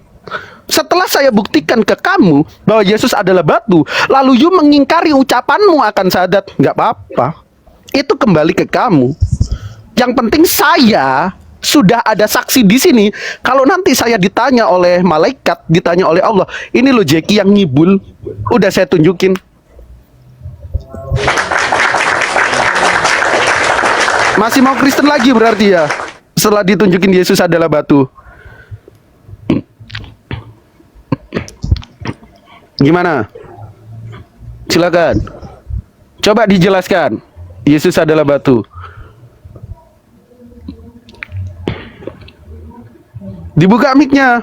Setelah saya buktikan ke kamu bahwa Yesus adalah batu, lalu you mengingkari ucapanmu akan syahadat, nggak apa-apa. Itu kembali ke kamu. Yang penting saya sudah ada saksi di sini. Kalau nanti saya ditanya oleh malaikat, ditanya oleh Allah, ini loh Jeki yang ngibul, udah saya tunjukin. Masih mau Kristen lagi berarti ya? Setelah ditunjukin Yesus adalah batu. Gimana? Silakan. Coba dijelaskan. Yesus adalah batu. Dibuka mic-nya.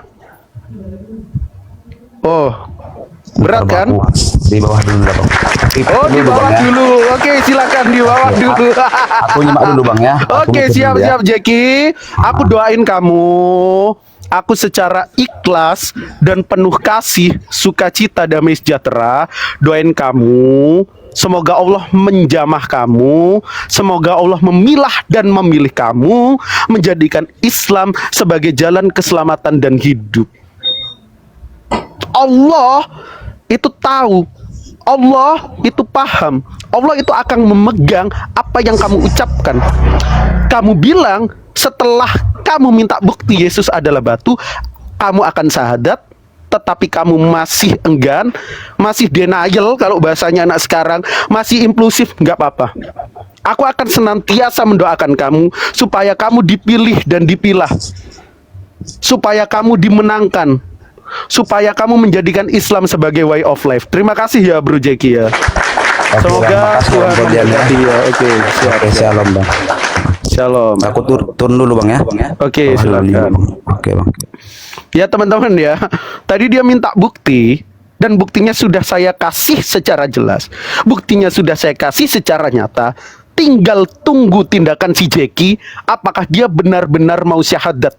Oh. Berat kan? Di bawah dulu Bang. Oh, di bawah dulu. Oke, silakan di bawah dulu. Aku nyimak dulu Bang ya. Oke, siap-siap Jeki. Aku doain kamu. Aku secara ikhlas dan penuh kasih, sukacita, damai sejahtera doain kamu. Semoga Allah menjamah kamu. Semoga Allah memilah dan memilih kamu, menjadikan Islam sebagai jalan keselamatan dan hidup. Allah itu tahu, Allah itu paham, Allah itu akan memegang apa yang kamu ucapkan. Kamu bilang setelah kamu minta bukti Yesus adalah batu, kamu akan syahadat, tetapi kamu masih enggan, masih denial kalau bahasanya anak sekarang, masih impulsif, nggak apa-apa. Aku akan senantiasa mendoakan kamu supaya kamu dipilih dan dipilah, supaya kamu dimenangkan, supaya kamu menjadikan Islam sebagai way of life. Terima kasih ya Bro Jeki ya. Semoga Tuhan memberkati ya. Oke, siap. Shalom Bang. Shalom. Aku turun dulu Bang ya. Oke, silakan. Oke Bang. Ya teman-teman ya, tadi dia minta bukti dan buktinya sudah saya kasih secara jelas. Buktinya sudah saya kasih secara nyata. Tinggal tunggu tindakan si Jeki, apakah dia benar-benar mau syahadat.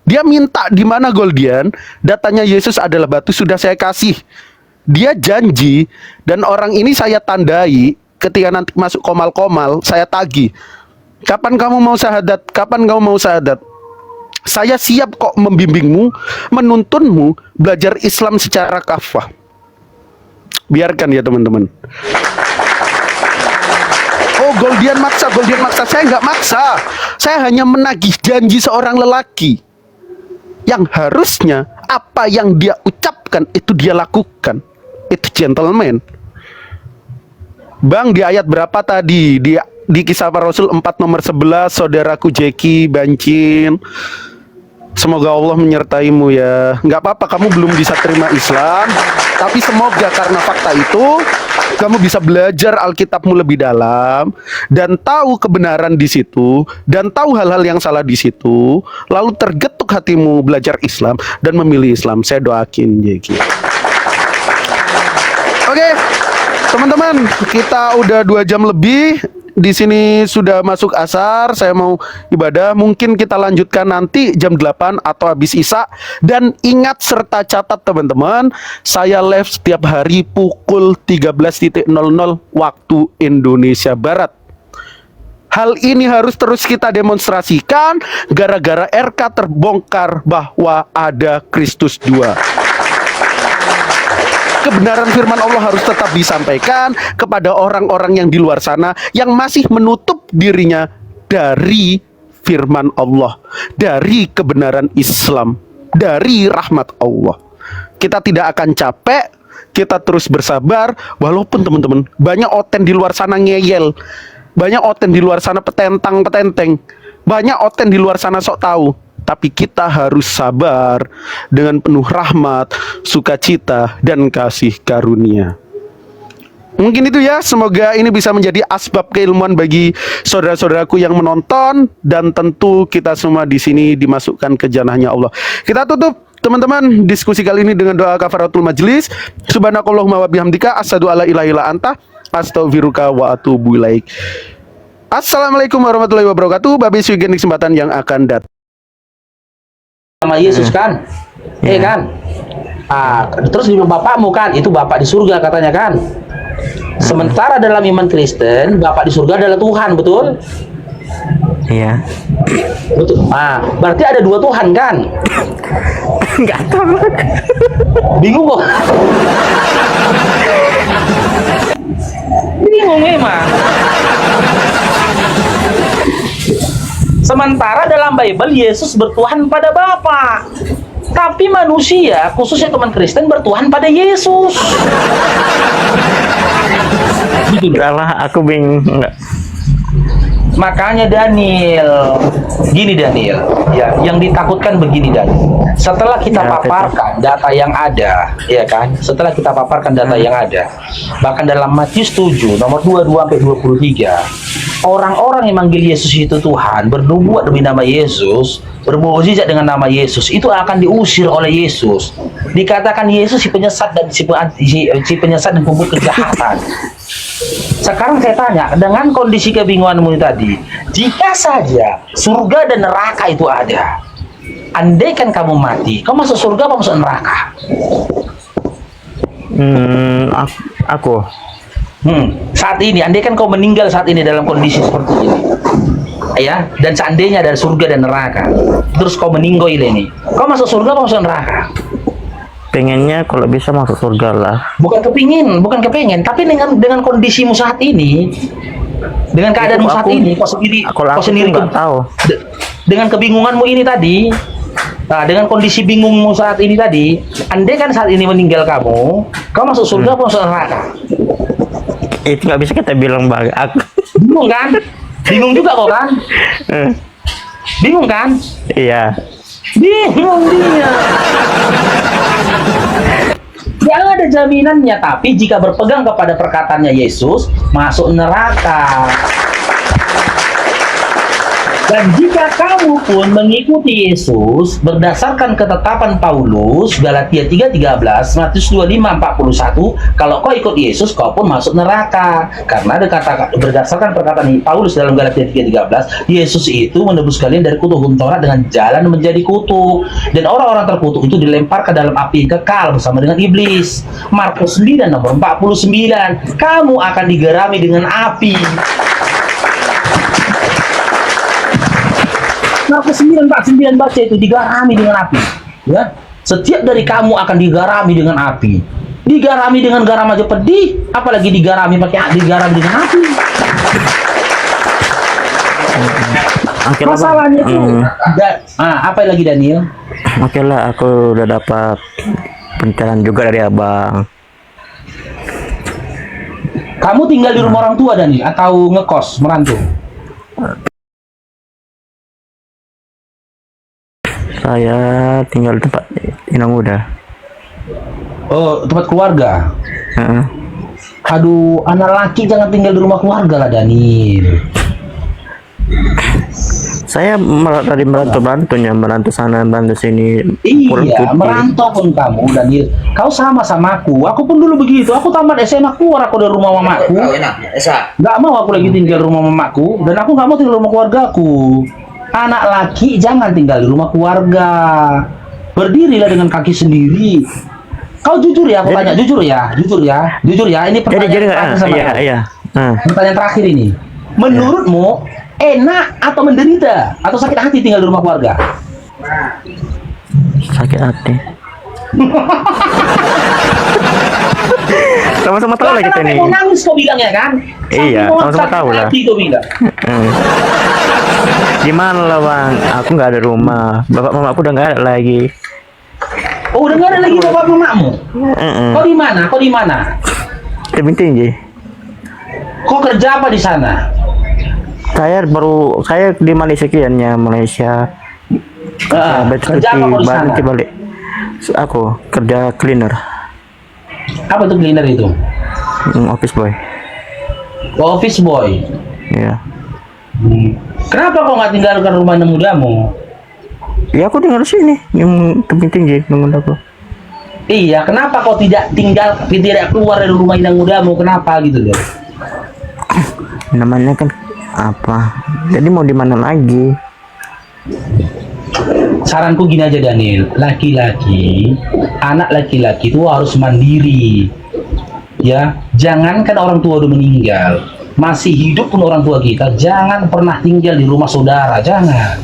Dia minta di mana Goldian, datanya Yesus adalah batu, sudah saya kasih. Dia janji dan orang ini saya tandai ketika nanti masuk komal-komal, saya tagih. Kapan kamu mau syahadat? Kapan kamu mau syahadat? Saya siap kok membimbingmu, menuntunmu belajar Islam secara kafah. Biarkan ya teman-teman. Oh, Goldian maksa. Saya nggak maksa. Saya hanya menagih janji seorang lelaki yang harusnya apa yang dia ucapkan itu dia lakukan. Itu gentleman. Bang, di ayat berapa tadi? Di Kisah Para Rasul 4 nomor 11, saudaraku Jeki Bancin. Semoga Allah menyertaimu ya. Nggak apa-apa kamu belum bisa terima Islam, tapi semoga karena fakta itu kamu bisa belajar Alkitabmu lebih dalam dan tahu kebenaran di situ dan tahu hal-hal yang salah di situ, lalu tergetuk hatimu belajar Islam dan memilih Islam. Saya doakin Jeki. Oke. Teman-teman, kita udah 2 jam lebih. Di sini sudah masuk asar. Saya mau ibadah. Mungkin kita lanjutkan nanti jam 8 atau habis isya. Dan ingat serta catat teman-teman, saya live setiap hari pukul 13.00 waktu Indonesia Barat. Hal ini harus terus kita demonstrasikan gara-gara RK terbongkar bahwa ada Kristus 2. Kebenaran firman Allah harus tetap disampaikan kepada orang-orang yang di luar sana yang masih menutup dirinya dari firman Allah, dari kebenaran Islam, dari rahmat Allah. Kita tidak akan capek, kita terus bersabar, walaupun teman-teman banyak oten di luar sana ngeyel, banyak oten di luar sana petentang-petenteng, banyak oten di luar sana sok tahu. Tapi kita harus sabar dengan penuh rahmat, sukacita, dan kasih karunia. Mungkin itu ya, semoga ini bisa menjadi asbab keilmuan bagi saudara-saudaraku yang menonton, dan tentu kita semua di sini dimasukkan ke jannahnya Allah. Kita tutup teman-teman diskusi kali ini dengan doa kafaratul majlis. Subhanakallahumma wa bihamdika asyhadu alla ilaha illa anta astaghfiruka wa atubu ilaik. Assalamualaikum warahmatullahi wabarakatuh. Babi sugen di kesempatan yang akan datang. Sama Yesus kan, kan? Terus di bapakmu kan, itu bapak di surga katanya kan. Sementara dalam iman Kristen, bapak di surga adalah Tuhan, betul? Iya. Betul. Berarti ada 2 Tuhan kan? Nggak tahu. Bingung kok. Bingung memang. Sementara dalam Bible Yesus bertuhan pada Bapa, tapi manusia khususnya teman Kristen bertuhan pada Yesus. Gitu. Salah, aku bingung. Enggak. Makanya Daniel, gini Daniel, ya, yang ditakutkan begini Daniel. Setelah kita paparkan data yang ada, ya kan? Setelah kita paparkan data yang ada, bahkan dalam Matius 7 nomor 22 sampai 23, orang-orang yang manggil Yesus itu Tuhan, bernubuat demi nama Yesus, bermukjizat dengan nama Yesus, itu akan diusir oleh Yesus. Dikatakan Yesus si penyesat dan si penyesat dan pembuat kejahatan. Sekarang saya tanya, dengan kondisi kebingunganmu tadi, jika saja surga dan neraka itu ada, andaikan kamu mati, kamu masuk surga atau masuk neraka? Aku. Saat ini, andaikan kau meninggal saat ini dalam kondisi seperti ini, ya, dan seandainya ada surga dan neraka, terus kau meninggal ini, kau masuk surga atau masuk neraka? Pengennya kalau bisa masuk surga lah. Bukan kepengen, tapi dengan kondisimu saat ini, dengan keadaanmu saat ini, kau sendiri tahu. Dengan kebingunganmu ini tadi, dengan kondisi bingungmu saat ini tadi, andai kan saat ini meninggal kamu, kau masuk surga atau masuk neraka? Itu nggak bisa kita bilang bang. Aku bingung kan? Bingung juga kok kan? Bingung kan? Iya. Bingung dia. Yang ada jaminannya, tapi jika berpegang kepada perkataannya Yesus, masuk neraka. Dan jika kamu pun mengikuti Yesus berdasarkan ketetapan Paulus, Galatia 3:13, Matius 25:41, kalau kau ikut Yesus, kau pun masuk neraka. Karena berdasarkan perkataan Paulus dalam Galatia 3:13, Yesus itu menebus kalian dari kutuk hukum Taurat dengan jalan menjadi kutuk. Dan orang-orang terkutuk itu dilempar ke dalam api kekal bersama dengan iblis. Markus 9 nomor 49, kamu akan digerami dengan api. Markus 9:49 baca itu, digarami dengan api, ya. Setiap dari kamu akan digarami dengan api. Digarami dengan garam aja pedih, apalagi digarami dengan api. Masalahnya itu apa lagi Daniel? Oke lah, aku udah dapat pencerahan juga dari abang. Kamu tinggal di rumah orang tua Daniel atau ngekos merantau? Saya tinggal di tempat Inang Muda. Oh, tempat keluarga. Aduh, anak laki jangan tinggal di rumah keluarga lah Daniel. Saya dari merantau-merantaunya, merantau sana, merantau sini. pulang Iya, cuti. merantau pun kamu, Daniel. Kau sama aku. Aku pun dulu begitu. Aku tamat SMA keluar aku dari rumah mamaku. Nggak mau aku lagi tinggal di rumah mamaku, dan aku nggak mau tinggal di rumah keluargaku. Anak laki jangan tinggal di rumah keluarga. Berdirilah dengan kaki sendiri. Kau jujur ya, aku tanya jujur ya. Ini pertanyaan terakhir sama kau. Iya. Pertanyaan terakhir ini. Menurutmu enak atau menderita atau sakit hati tinggal di rumah keluarga? Sakit hati. Sama-sama tahu lah kita Kenapa nih. kau nangis kau bilang ya kan? Iya, Sampai sama-sama sakit tahu lah. hati kau bilang. Gimana lah bang? Aku nggak ada rumah. Bapak mama aku udah nggak ada lagi. Oh, udah nggak ada lagi bapak mamamu? Kau di mana? Tebing tinggi. Kau kerja apa di sana? Saya di Malaysia kiannya Malaysia. Kerja apa kau di sana? Balik. Aku kerja cleaner. Apa itu cleaner itu? Office boy. Office boy. Iya. Kenapa kau nggak tinggalkan rumah anak mudamu? Ya aku tinggal di sini, yang tebing tinggi nunggu aku. Iya, kenapa kau tidak keluar dari rumah anak mudamu? Kenapa gitu loh? Namanya kan apa? Jadi mau di mana lagi? Saranku gini aja Daniel, anak laki-laki itu harus mandiri. Ya, jangankan orang tua udah meninggal, masih hidup pun orang tua kita, jangan pernah tinggal di rumah saudara, jangan,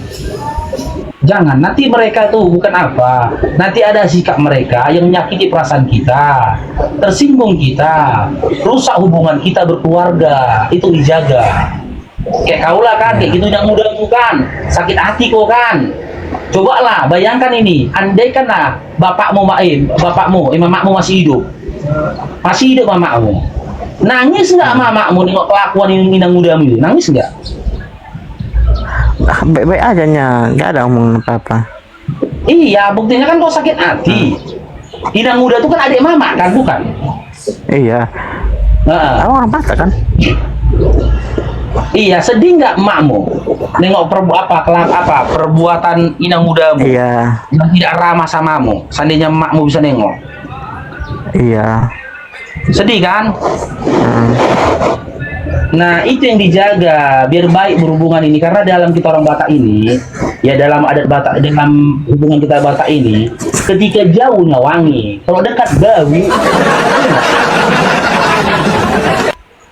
nanti mereka tuh bukan apa, nanti ada sikap mereka yang menyakiti perasaan kita, tersinggung kita, rusak hubungan kita berkeluarga, itu dijaga. Kayak kau lah kan, kayak gitu yang muda kan, sakit hati kok kan. Cobalah bayangkan ini, andaikan lah mamakmu masih hidup mamakmu, nangis nggak mamakmu nengok kelakuan inang mudamu itu, nangis nggak? Baik-baik aja nya, nggak ada omong apa-apa. Iya, buktinya kan kau sakit hati. Inang muda itu kan adik mama kan, bukan? Iya. Orang Batak kan? Iya, sedih nggak emakmu nengok perbuatan inang mudamu? Iya. Yang tidak ramah samamu. Seandainya emakmu bisa nengok. Iya. Sedih kan? Nah, itu yang dijaga biar baik berhubungan ini, karena dalam kita orang Batak ini, ya dalam adat Batak, dalam hubungan kita Batak ini, ketika jauhnya wangi, kalau dekat bau.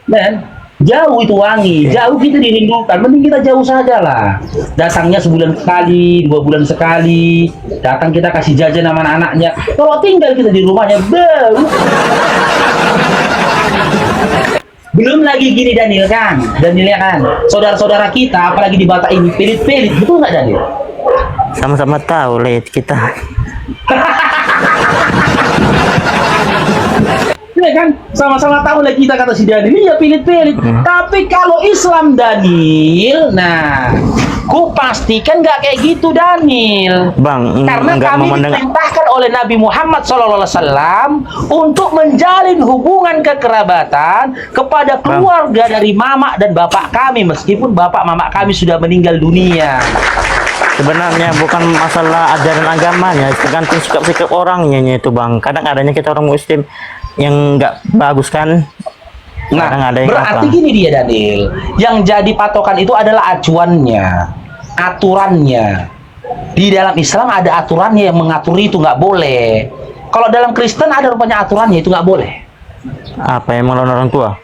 Dan jauh itu wangi, jauh kita dirindukan, mending kita jauh saja lah. Datangnya sebulan sekali, 2 bulan sekali, datang kita kasih jajan sama anak-anaknya. Kalau tinggal kita di rumahnya, bau. Belum lagi gini Daniel kan, saudara-saudara kita, apalagi di Batak ini, pelit-pelit, betul nggak Daniel? Sama-sama tahu lah kita. Ya kan, sama-sama tahu lah kita, kata si Daniel, iya pelit-pelit. Tapi kalau Islam Daniel, nah, ku pastikan nggak kayak gitu Daniel. Bang, karena kami diperintahkan oleh Nabi Muhammad SAW untuk menjalin hubungan kekerabatan kepada keluarga dari mama dan bapak kami, meskipun bapak mama kami sudah meninggal dunia. Sebenarnya bukan masalah ajaran agamanya, tergantung sikap-sikap orangnya itu bang. Kadang adanya kita orang Muslim yang nggak bagus kan. Nah, berarti gini dia Daniel, yang jadi patokan itu adalah acuannya, aturannya. Di dalam Islam ada aturannya yang mengatur itu, nggak boleh. Kalau dalam Kristen ada rupanya aturannya, itu nggak boleh. Apa yang melawan orang tua?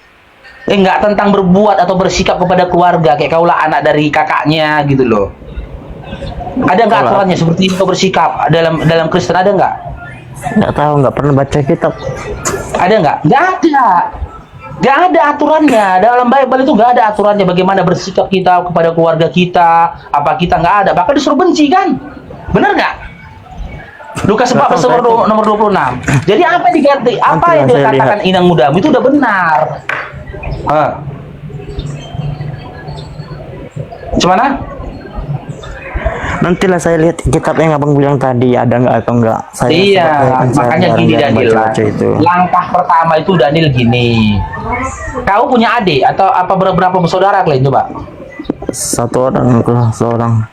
Nggak, tentang berbuat atau bersikap kepada keluarga, kayak kaulah anak dari kakaknya gitu loh. Ada nggak aturannya seperti itu bersikap dalam Kristen, ada nggak? Nggak tahu, nggak pernah baca kitab. Ada nggak? Nggak ada. Nggak ada aturannya. Dalam Bible itu nggak ada aturannya bagaimana bersikap kita kepada keluarga kita. Apa kita nggak ada. Bahkan disuruh benci kan? Bener nggak? Lukas 14 nomor 26. Jadi apa yang dikatakan inang mudamu itu udah benar. Gimana? Nantilah saya lihat kitab yang abang bilang tadi ada nggak atau enggak. Iya, makanya gini Daniel, langkah pertama itu Daniel gini. Kau punya adik atau apa berapa bersaudara kalian coba? Satu orang, aku seorang.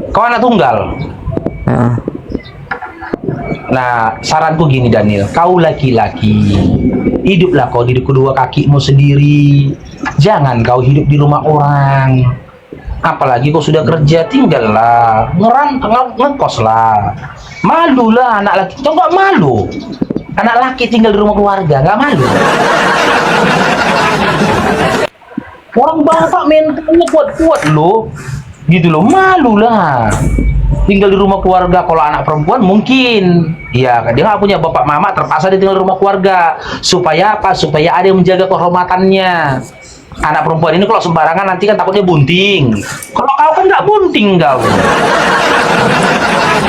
Kau anak tunggal. Ya. Nah, saranku gini Daniel, kau laki-laki, hiduplah kau di kedua kakimu sendiri. Jangan kau hidup di rumah orang. Apalagi kau sudah kerja, tinggallah, ngekos lah. Malulah anak laki, coba malu. Anak laki tinggal di rumah keluarga, nggak malu. Orang bapak mentalnya kuat-kuat loh, gitu loh, malulah. Tinggal di rumah keluarga. Kalau anak perempuan mungkin ya dia nggak punya bapak mama, terpaksa dia tinggal di rumah keluarga. Supaya apa? Supaya ada yang menjaga kehormatannya. Anak perempuan ini kalau sembarangan nanti kan takutnya bunting. Kalau kau kan nggak bunting kau.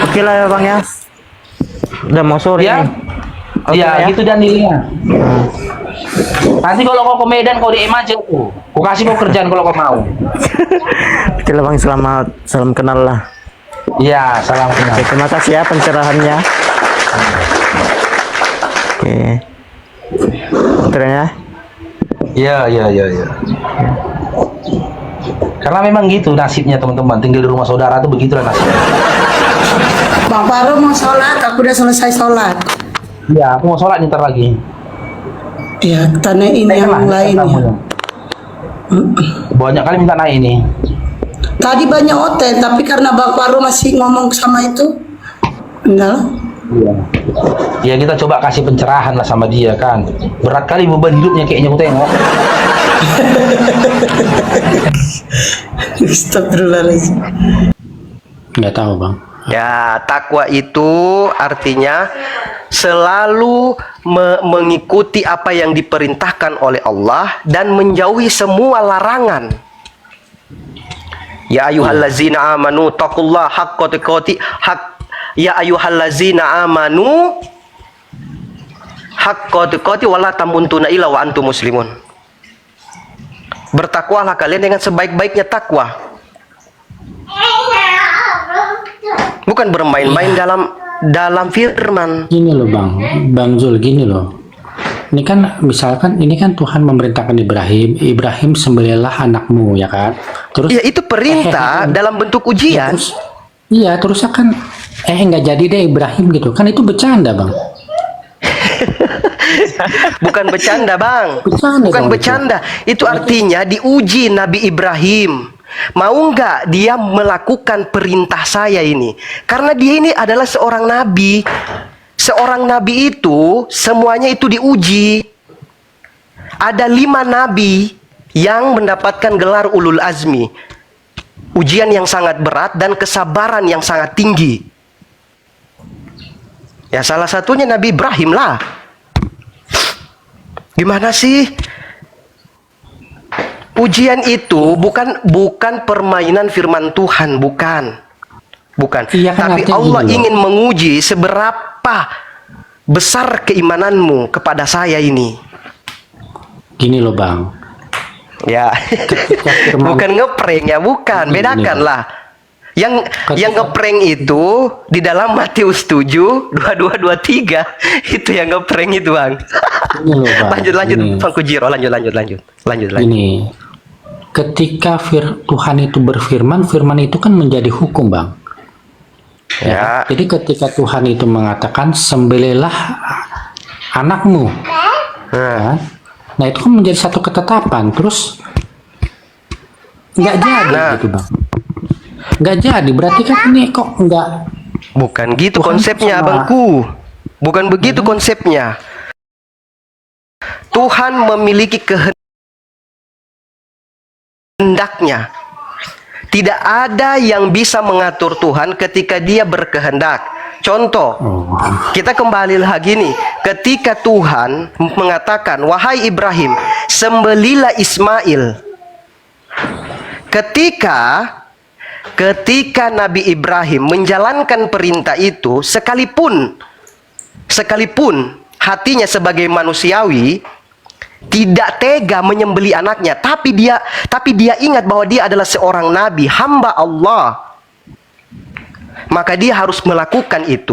Oke lah ya bang ya. Udah mau sore Ya, nih. Oke ya lah ya. gitu Danielnya. Nanti kalau kau ke Medan kau DM aja aku. Kau kasih kau kerjaan kalau kau mau. Oke lah bang, selamat, salam kenal lah. Ya, salam kenal. Oke, terima kasih ya pencerahannya. Oke. Keren ya. Ya. Karena memang gitu nasibnya teman-teman, tinggal di rumah saudara tuh begitulah nasibnya. Bang Faru mau sholat, aku udah selesai sholat. Ya, aku mau sholat ntar lagi. Ya, tanyain yang lainnya. Banyak kali minta naik ini. Tadi banyak hotel, tapi karena Bang Faru masih ngomong sama itu, enggak lah. Ya kita coba kasih pencerahan lah sama dia kan. Berat kali beban hidupnya kayaknya aku tengok. Astagfirullahaladzim. Nggak tahu bang. Ya, takwa itu artinya selalu mengikuti apa yang diperintahkan oleh Allah dan menjauhi semua larangan. Ya ayyuhallazina amanu taqullaha haqqa tuqatih. Ya ayyuhallazina amanu haqqa tuqatih wa la tamutunna illa wa antum muslimun. Bertakwalah kalian dengan sebaik-baiknya takwa. Bukan bermain-main dalam firman. Gini loh Bang Zul, gini loh. Ini kan misalkan ini kan Tuhan memerintahkan Ibrahim sembelihlah anakmu ya kan. Terus ya itu perintah dalam bentuk ujian. Terus kan nggak jadi deh Ibrahim gitu. Kan itu bercanda Bang. Bukan bercanda Bang. Bukan bercanda. Itu artinya diuji Nabi Ibrahim. Mau nggak dia melakukan perintah saya ini? Karena dia ini adalah seorang nabi. Seorang nabi itu semuanya itu diuji. Ada 5 nabi yang mendapatkan gelar ulul azmi. Ujian yang sangat berat dan kesabaran yang sangat tinggi. Ya salah satunya Nabi Ibrahim lah. Gimana sih? Ujian itu bukan permainan firman Tuhan, bukan. Iya kan, Tapi Allah ingin menguji seberapa besar keimananmu kepada saya ini. Gini loh Bang. Ya. Bukan ngeprank ya, bukan. Bedakanlah. Yang ngeprank itu di dalam Matius 7 22-23 itu yang ngeprank itu Bang. Lanjut Bang Kujiro, lanjut. Ini ketika Tuhan itu berfirman, firman itu kan menjadi hukum Bang. Ya. Jadi ketika Tuhan itu mengatakan sembelihlah anakmu, ya, nah itu kan menjadi satu ketetapan. Terus nggak jadi gitu Bang. Nggak jadi, berarti kan ini kok nggak. Bukan gitu konsepnya Abangku. Bukan begitu konsepnya. Tuhan memiliki kehendaknya. Tidak ada yang bisa mengatur Tuhan ketika dia berkehendak. Contoh, kita kembali lagi nih. Ketika Tuhan mengatakan, wahai Ibrahim, sembelilah Ismail. Ketika Nabi Ibrahim menjalankan perintah itu, sekalipun hatinya sebagai manusiawi tidak tega menyembeli anaknya, tapi dia ingat bahwa dia adalah seorang nabi, hamba Allah. Maka dia harus melakukan itu.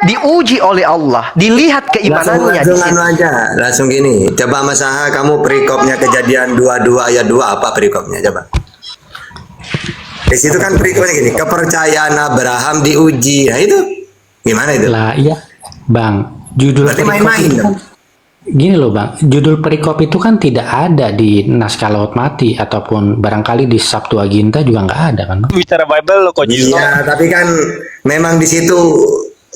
Diuji oleh Allah, dilihat keimanannya. Langsung gini. Coba Mas Aha, kamu perikopnya Kejadian 22 ayat 2 apa perikopnya coba? Di situ kan berikutnya gini, kepercayaan Abraham diuji. Nah itu gimana itu? Lah iya, Bang. Judul Berarti perikop main-main itu dong. kan, gini loh Bang, judul perikop itu kan tidak ada di naskah laut mati ataupun barangkali di Septuaginta juga nggak ada kan Bang? Bicara Bible lo kok Iya, tapi kan memang di situ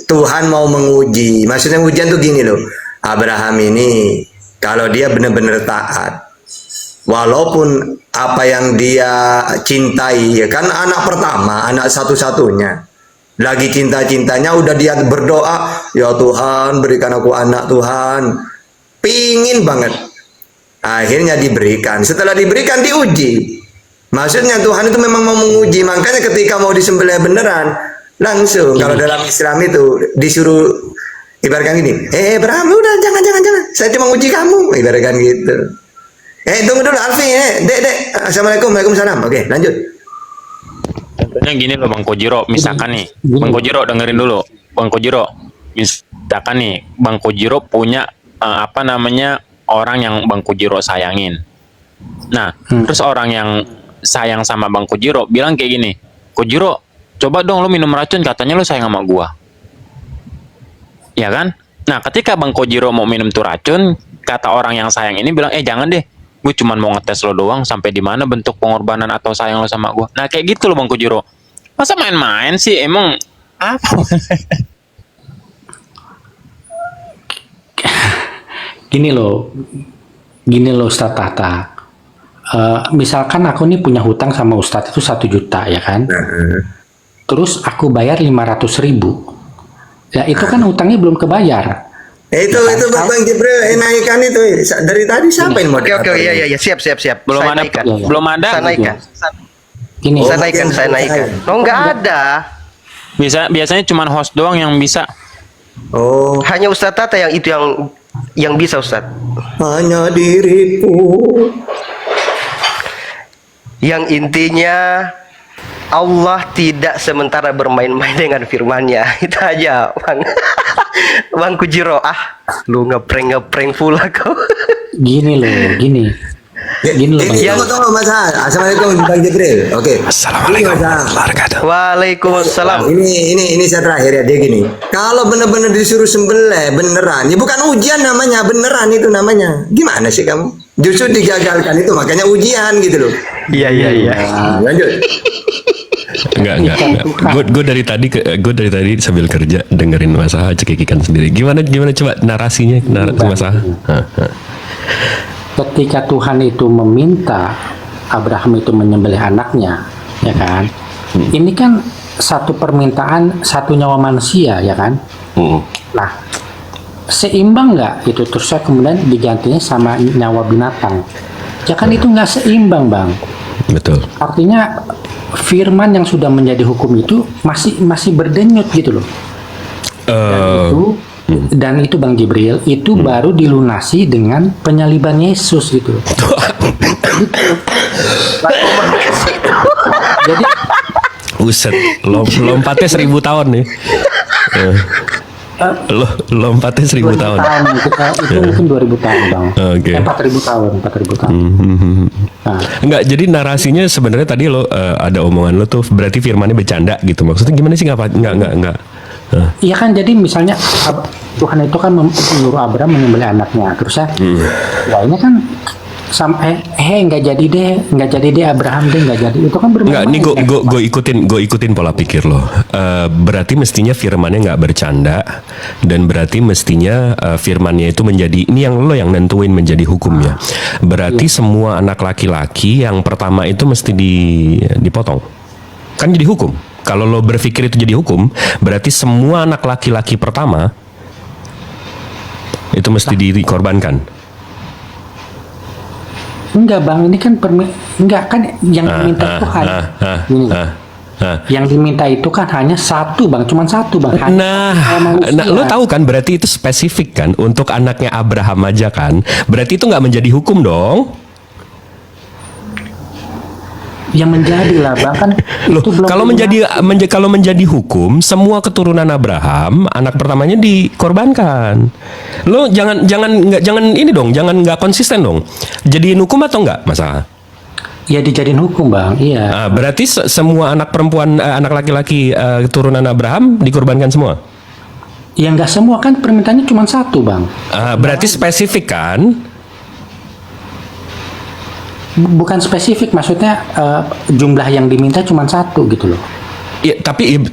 Tuhan mau menguji. Maksudnya ujian tuh gini loh. Abraham ini kalau dia benar-benar taat, walaupun apa yang dia cintai, ya kan anak pertama, anak satu-satunya, lagi cinta-cintanya udah dia berdoa, ya Tuhan berikan aku anak Tuhan, pingin banget, akhirnya diberikan. Setelah diberikan diuji. Maksudnya Tuhan itu memang mau menguji. Makanya ketika mau disembelih beneran, langsung kalau dalam Islam itu disuruh ibaratkan gini, Abraham udah jangan, saya cuma uji kamu, ibaratkan gitu. Tunggu dulu Alfi, dek, assalamualaikum, waalaikumsalam. Oke, lanjut. Contohnya gini loh Bang Kojiro, misalkan nih, Bang Kojiro dengerin dulu, Bang Kojiro, misalkan nih, Bang Kojiro punya orang yang Bang Kojiro sayangin. Nah, terus orang yang sayang sama Bang Kojiro bilang kayak gini, Kojiro, coba dong lu minum racun, katanya lu sayang sama gua. Ya kan? Nah, ketika Bang Kojiro mau minum tuh racun, kata orang yang sayang ini bilang, jangan deh, gue cuma mau ngetes lo doang, sampai di mana bentuk pengorbanan atau sayang lo sama gue. Nah, kayak gitu loh Bang Kojiro. Masa main-main sih, emang apa? Gini loh Ustadz Tahta. Misalkan aku nih punya hutang sama Ustadz itu 1 juta ya kan? Terus aku bayar 500.000. Ya itu kan hutangnya belum kebayar. Itu Bang Jibril naikkan itu dari tadi siapa yang mau? Oke, iya, siap. Belum Saya ada, naikkan. belum ada. Saya naikkan. Gini, Saya naikkan. Oh, nggak ada. Biasanya cuma host doang yang bisa. Oh, Hanya Ustadz Tata yang bisa Ustadz. hanya diriku. Yang intinya Allah tidak sementara bermain-main dengan firman-Nya. Itu aja, Bang. Bang Kojiro, lu ngeprank pula kau. Gini loh Tunggu Mas Han. Assalamualaikum Bang Jibril. Oke. Assalamualaikum warahmatullahi wabarakatuh. Waalaikumsalam. Ini saya terakhir ya, dia gini. Kalau benar-benar disuruh sembelih beneran, ya bukan ujian namanya, beneran itu namanya. Gimana sih kamu? Justru digagalkan itu, makanya ujian gitu loh. Iya. Lanjut. Enggak. Gue dari tadi sambil kerja dengerin Mas Aha cekikikan sendiri. Gimana coba narasinya Mas Aha? ketika Tuhan itu meminta Abraham itu menyembelih anaknya, ya kan? Ini kan satu permintaan satu nyawa manusia, ya kan? Nah, seimbang nggak itu? Terus saya kemudian digantinya sama nyawa binatang. Ya kan itu nggak seimbang, Bang. Betul. Artinya firman yang sudah menjadi hukum itu masih berdenyut gitu loh. Dan itu Bang Jibril itu baru dilunasi dengan penyaliban Yesus gitu. Jadi Uset, lompatnya 1000 tahun nih. Lompatnya 1000 tahun. Itu mungkin 2000 tahun, Bang. 4000 tahun. Nah. Enggak, jadi narasinya sebenarnya tadi ada omongan lo tuh berarti firmannya bercanda gitu. Maksudnya gimana sih? Enggak. Iya kan, jadi misalnya Tuhan itu kan menyuruh Abraham menyembelih anaknya, terus ya ini kan sampai nggak jadi deh Abraham nggak jadi, itu kan bermain. Enggak, ini gue ikutin pola pikir lo. Berarti mestinya firmannya nggak bercanda, dan berarti mestinya firmannya itu menjadi ini yang nentuin menjadi hukumnya. Berarti semua anak laki-laki yang pertama itu mesti dipotong, kan jadi hukum. Kalau lo berpikir itu jadi hukum, berarti semua anak laki-laki pertama itu mesti dikorbankan. Enggak, Bang, ini kan enggak kan yang diminta Tuhan. Yang diminta itu kan hanya satu, Bang, cuma satu, Bang. Nah, lo tahu kan berarti itu spesifik kan untuk anaknya Abraham aja kan? Berarti itu nggak menjadi hukum dong? Yang menjadi lah, bahkan kalau menjadi hukum, semua keturunan Abraham anak pertamanya dikorbankan. Lo jangan ini dong, jangan nggak konsisten dong. Jadiin hukum atau enggak, masalah? Ya dijadiin hukum bang, iya. Berarti semua anak perempuan, anak laki-laki turunan Abraham dikorbankan semua? Ya nggak semua kan, permintaannya cuma satu bang. Berarti spesifik kan? Bukan spesifik, maksudnya jumlah yang diminta cuma satu gitu loh. Ya, tapi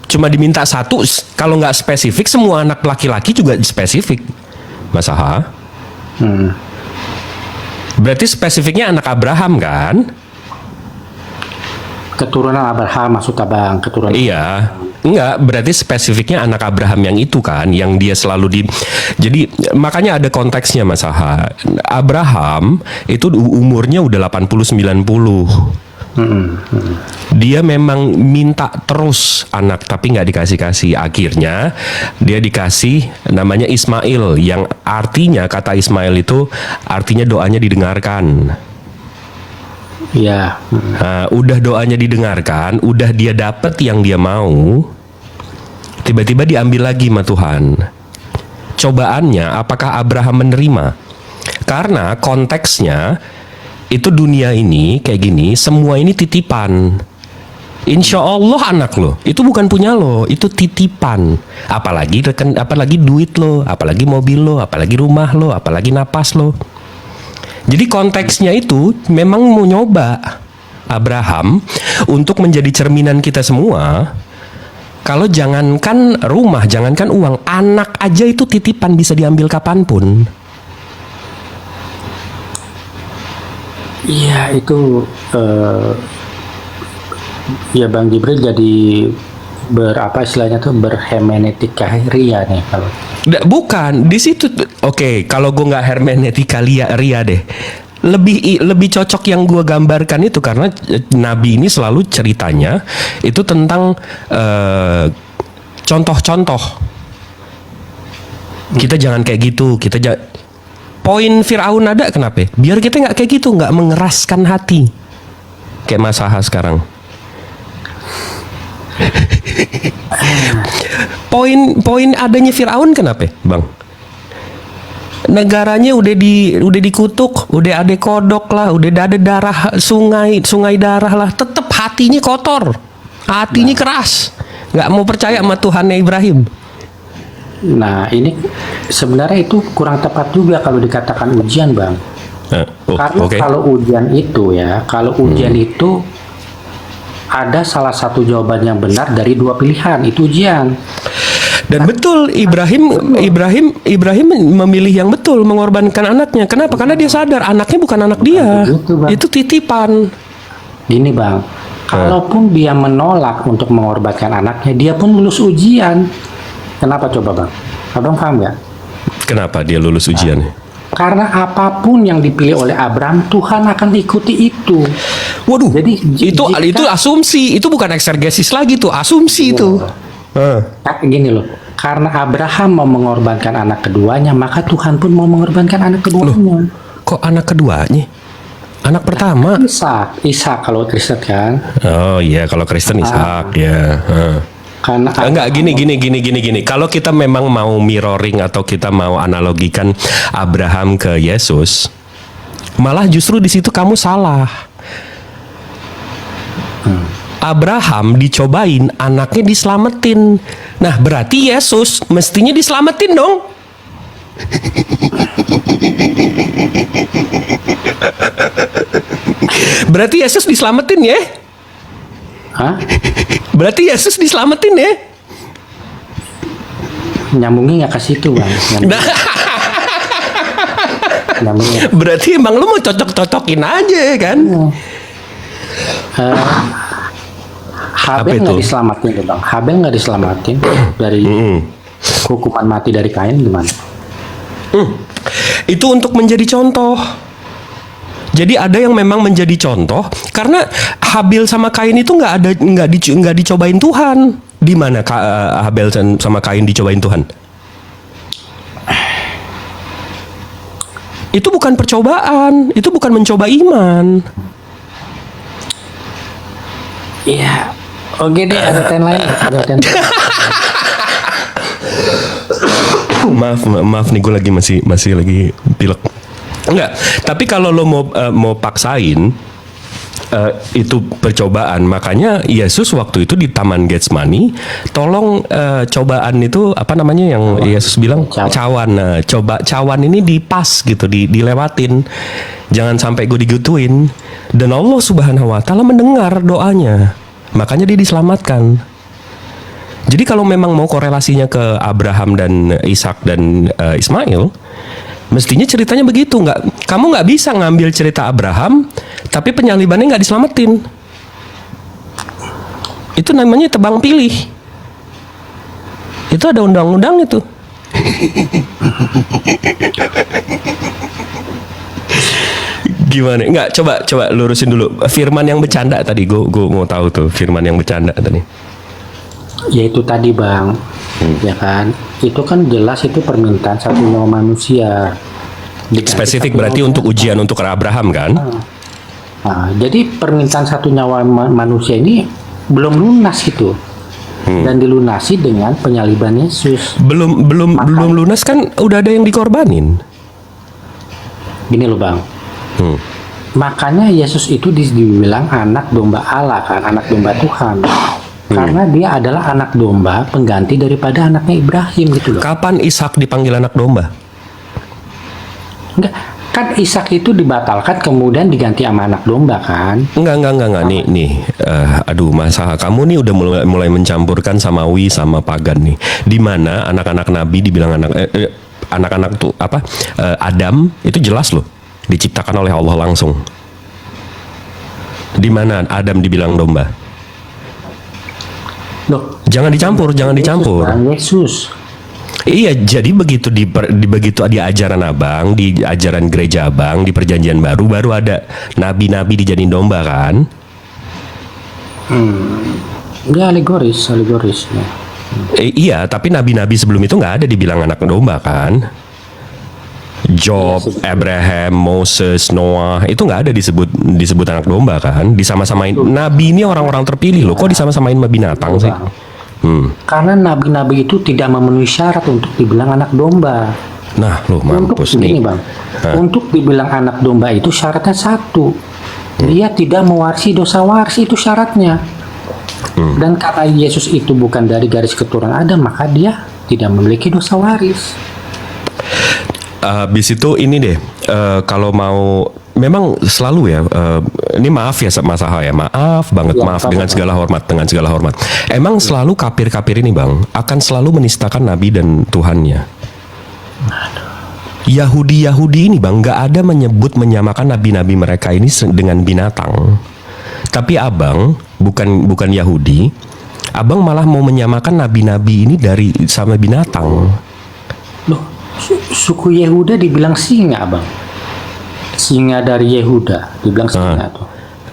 cuma diminta satu, kalau nggak spesifik semua anak laki-laki juga spesifik, Mas Aha. Berarti spesifiknya anak Abraham kan? Keturunan Abraham maksud abang, keturunan. Iya, enggak, berarti spesifiknya anak Abraham yang itu kan, yang dia selalu jadi makanya ada konteksnya Mas Aha. Abraham itu umurnya udah 80-90. Dia memang minta terus anak tapi nggak dikasih-kasih. Akhirnya dia dikasih namanya Ismail, yang artinya, kata Ismail itu artinya doanya didengarkan. Iya. Udah doanya didengarkan, udah dia dapet yang dia mau, tiba-tiba diambil lagi sama Tuhan. Cobaannya, apakah Abraham menerima? Karena konteksnya itu dunia ini kayak gini, semua ini titipan. Insya Allah anak lo, itu bukan punya lo, itu titipan. Apalagi duit lo, apalagi mobil lo, apalagi rumah lo, apalagi napas lo. Jadi konteksnya itu memang mau nyoba Abraham untuk menjadi cerminan kita semua. Kalau jangankan rumah, jangankan uang, anak aja itu titipan, bisa diambil kapanpun. Iya itu ya Bang Jibril jadi istilahnya tuh berhermeneutika ria nih kalau. Bukan di situ. Oke, kalau gue nggak hermeneutika ria deh. Lebih cocok yang gue gambarkan itu karena Nabi ini selalu ceritanya itu tentang contoh-contoh. Kita jangan kayak gitu. Poin Firaun ada kenapa? Biar kita nggak kayak gitu, nggak mengeraskan hati. Kayak Mas Aha sekarang. Poin adanya Firaun kenapa, Bang? Negaranya udah dikutuk, udah ada kodok lah, udah ada darah sungai darah lah, tetap hatinya kotor, hatinya keras, nggak mau percaya sama Tuhannya Ibrahim. Nah ini sebenarnya itu kurang tepat juga kalau dikatakan ujian Bang. Karena kalau ujian itu itu ada salah satu jawaban yang benar dari dua pilihan, itu ujian. Dan betul Ibrahim memilih yang betul, mengorbankan anaknya. Kenapa? Karena dia sadar anaknya bukan anak dia, itu titipan. Gini Bang, kalaupun dia menolak untuk mengorbankan anaknya, dia pun lulus ujian. Kenapa coba Bang? Abang paham nggak? Kenapa dia lulus ujian? Karena apapun yang dipilih oleh Abraham, Tuhan akan ikuti itu. Waduh, jadi itu asumsi, itu bukan eksegesis lagi tuh, asumsi itu. Gini loh, karena Abraham mau mengorbankan anak keduanya, maka Tuhan pun mau mengorbankan anak keduanya. Kok anak keduanya? Anak pertama? Ishak kalau Kristen kan. Oh iya, kalau Kristen Ishak ya. Karena enggak gini. Kalau kita memang mau mirroring atau kita mau analogikan Abraham ke Yesus, malah justru di situ kamu salah. Abraham dicobain, anaknya diselamatin. Nah, berarti Yesus mestinya diselamatin dong. Berarti Yesus diselamatin ya? Hah? Berarti Yesus diselamatin ya? Nyambungnya nggak ke situ Bang. Berarti emang lu mau cocok-cocokin aja kan? Habel nggak diselamatin tuh Bang. Habel nggak diselamatin dari hukuman mati dari Kain gimana? Itu untuk menjadi contoh. Jadi ada yang memang menjadi contoh karena Habil sama Kain itu nggak dicobain Tuhan. Di mana Habil sama Kain dicobain Tuhan? Itu bukan percobaan, itu bukan mencoba iman. Iya, oke deh, ada ten lain. Maaf nih, gue masih lagi pilek. Enggak, tapi kalau lo mau paksain, itu percobaan. Makanya Yesus waktu itu di Taman Getsemani, tolong cobaan itu apa namanya yang Yesus bilang cawan. Nah, coba cawan ini dipas gitu, dilewatin. Jangan sampai gue digituin. Dan Allah Subhanahu wa taala mendengar doanya. Makanya dia diselamatkan. Jadi kalau memang mau korelasinya ke Abraham dan Ishak dan Ismail, mestinya ceritanya begitu. Kamu nggak bisa ngambil cerita Abraham, tapi penyalibannya nggak diselamatin. Itu namanya tebang pilih. Itu ada undang-undang itu. Gimana? Nggak, coba lurusin dulu. Firman yang bercanda tadi, gue mau tahu tuh firman yang bercanda tadi. Yaitu tadi Bang, ya kan? Itu kan jelas itu permintaan satu nyawa manusia. Spesifik berarti untuk ujian untuk Abraham kan? Nah, jadi permintaan satu nyawa manusia ini belum lunas itu. Dan dilunasi dengan penyaliban Yesus. Belum lunas kan udah ada yang dikorbanin. Gini loh Bang. Makanya Yesus itu dibilang anak domba Allah kan, anak domba Tuhan. Karena dia adalah anak domba pengganti daripada anaknya Ibrahim gitu loh. Kapan Ishak dipanggil anak domba? Enggak, kan Ishak itu dibatalkan kemudian diganti sama anak domba kan? Enggak. Nih, aduh masalah kamu nih udah mulai mencampurkan samawi sama pagan nih. Di mana anak-anak Nabi dibilang anak-anak tuh apa? Adam itu jelas loh, diciptakan oleh Allah langsung. Di mana Adam dibilang domba? Loh, jangan dicampur. Yesus. Iya, jadi begitu begitu di ajaran Abang, di ajaran gereja Abang, di Perjanjian baru ada nabi-nabi dijadiin domba kan? Ya alegoris ya. Iya, tapi nabi-nabi sebelum itu nggak ada dibilang anak domba kan? Job, Abraham, Moses, Noah itu nggak ada disebut anak domba kan? Disama-samain nabi ini orang-orang terpilih loh. Kok disama-samain sama binatang sih? Karena nabi-nabi itu tidak memenuhi syarat untuk dibilang anak domba. Nah, lo mampus nih. Bang. Untuk dibilang anak domba itu syaratnya satu. Dia tidak mewarisi dosa waris, itu syaratnya. Dan karena Yesus itu bukan dari garis keturunan Adam, maka dia tidak memiliki dosa waris. Habis itu ini deh, kalau mau memang selalu ya, ini maaf ya Mas Aha ya, maaf banget, ya, maaf dengan segala hormat, emang selalu kafir-kafir ini Bang akan selalu menistakan Nabi dan Tuhannya. Yahudi ini Bang nggak ada menyamakan nabi-nabi mereka ini dengan binatang. Tapi Abang bukan Yahudi, Abang malah mau menyamakan nabi-nabi ini sama binatang. Loh, suku Yehuda dibilang singa Bang. Singa dari Yehuda dibilang singa tuh.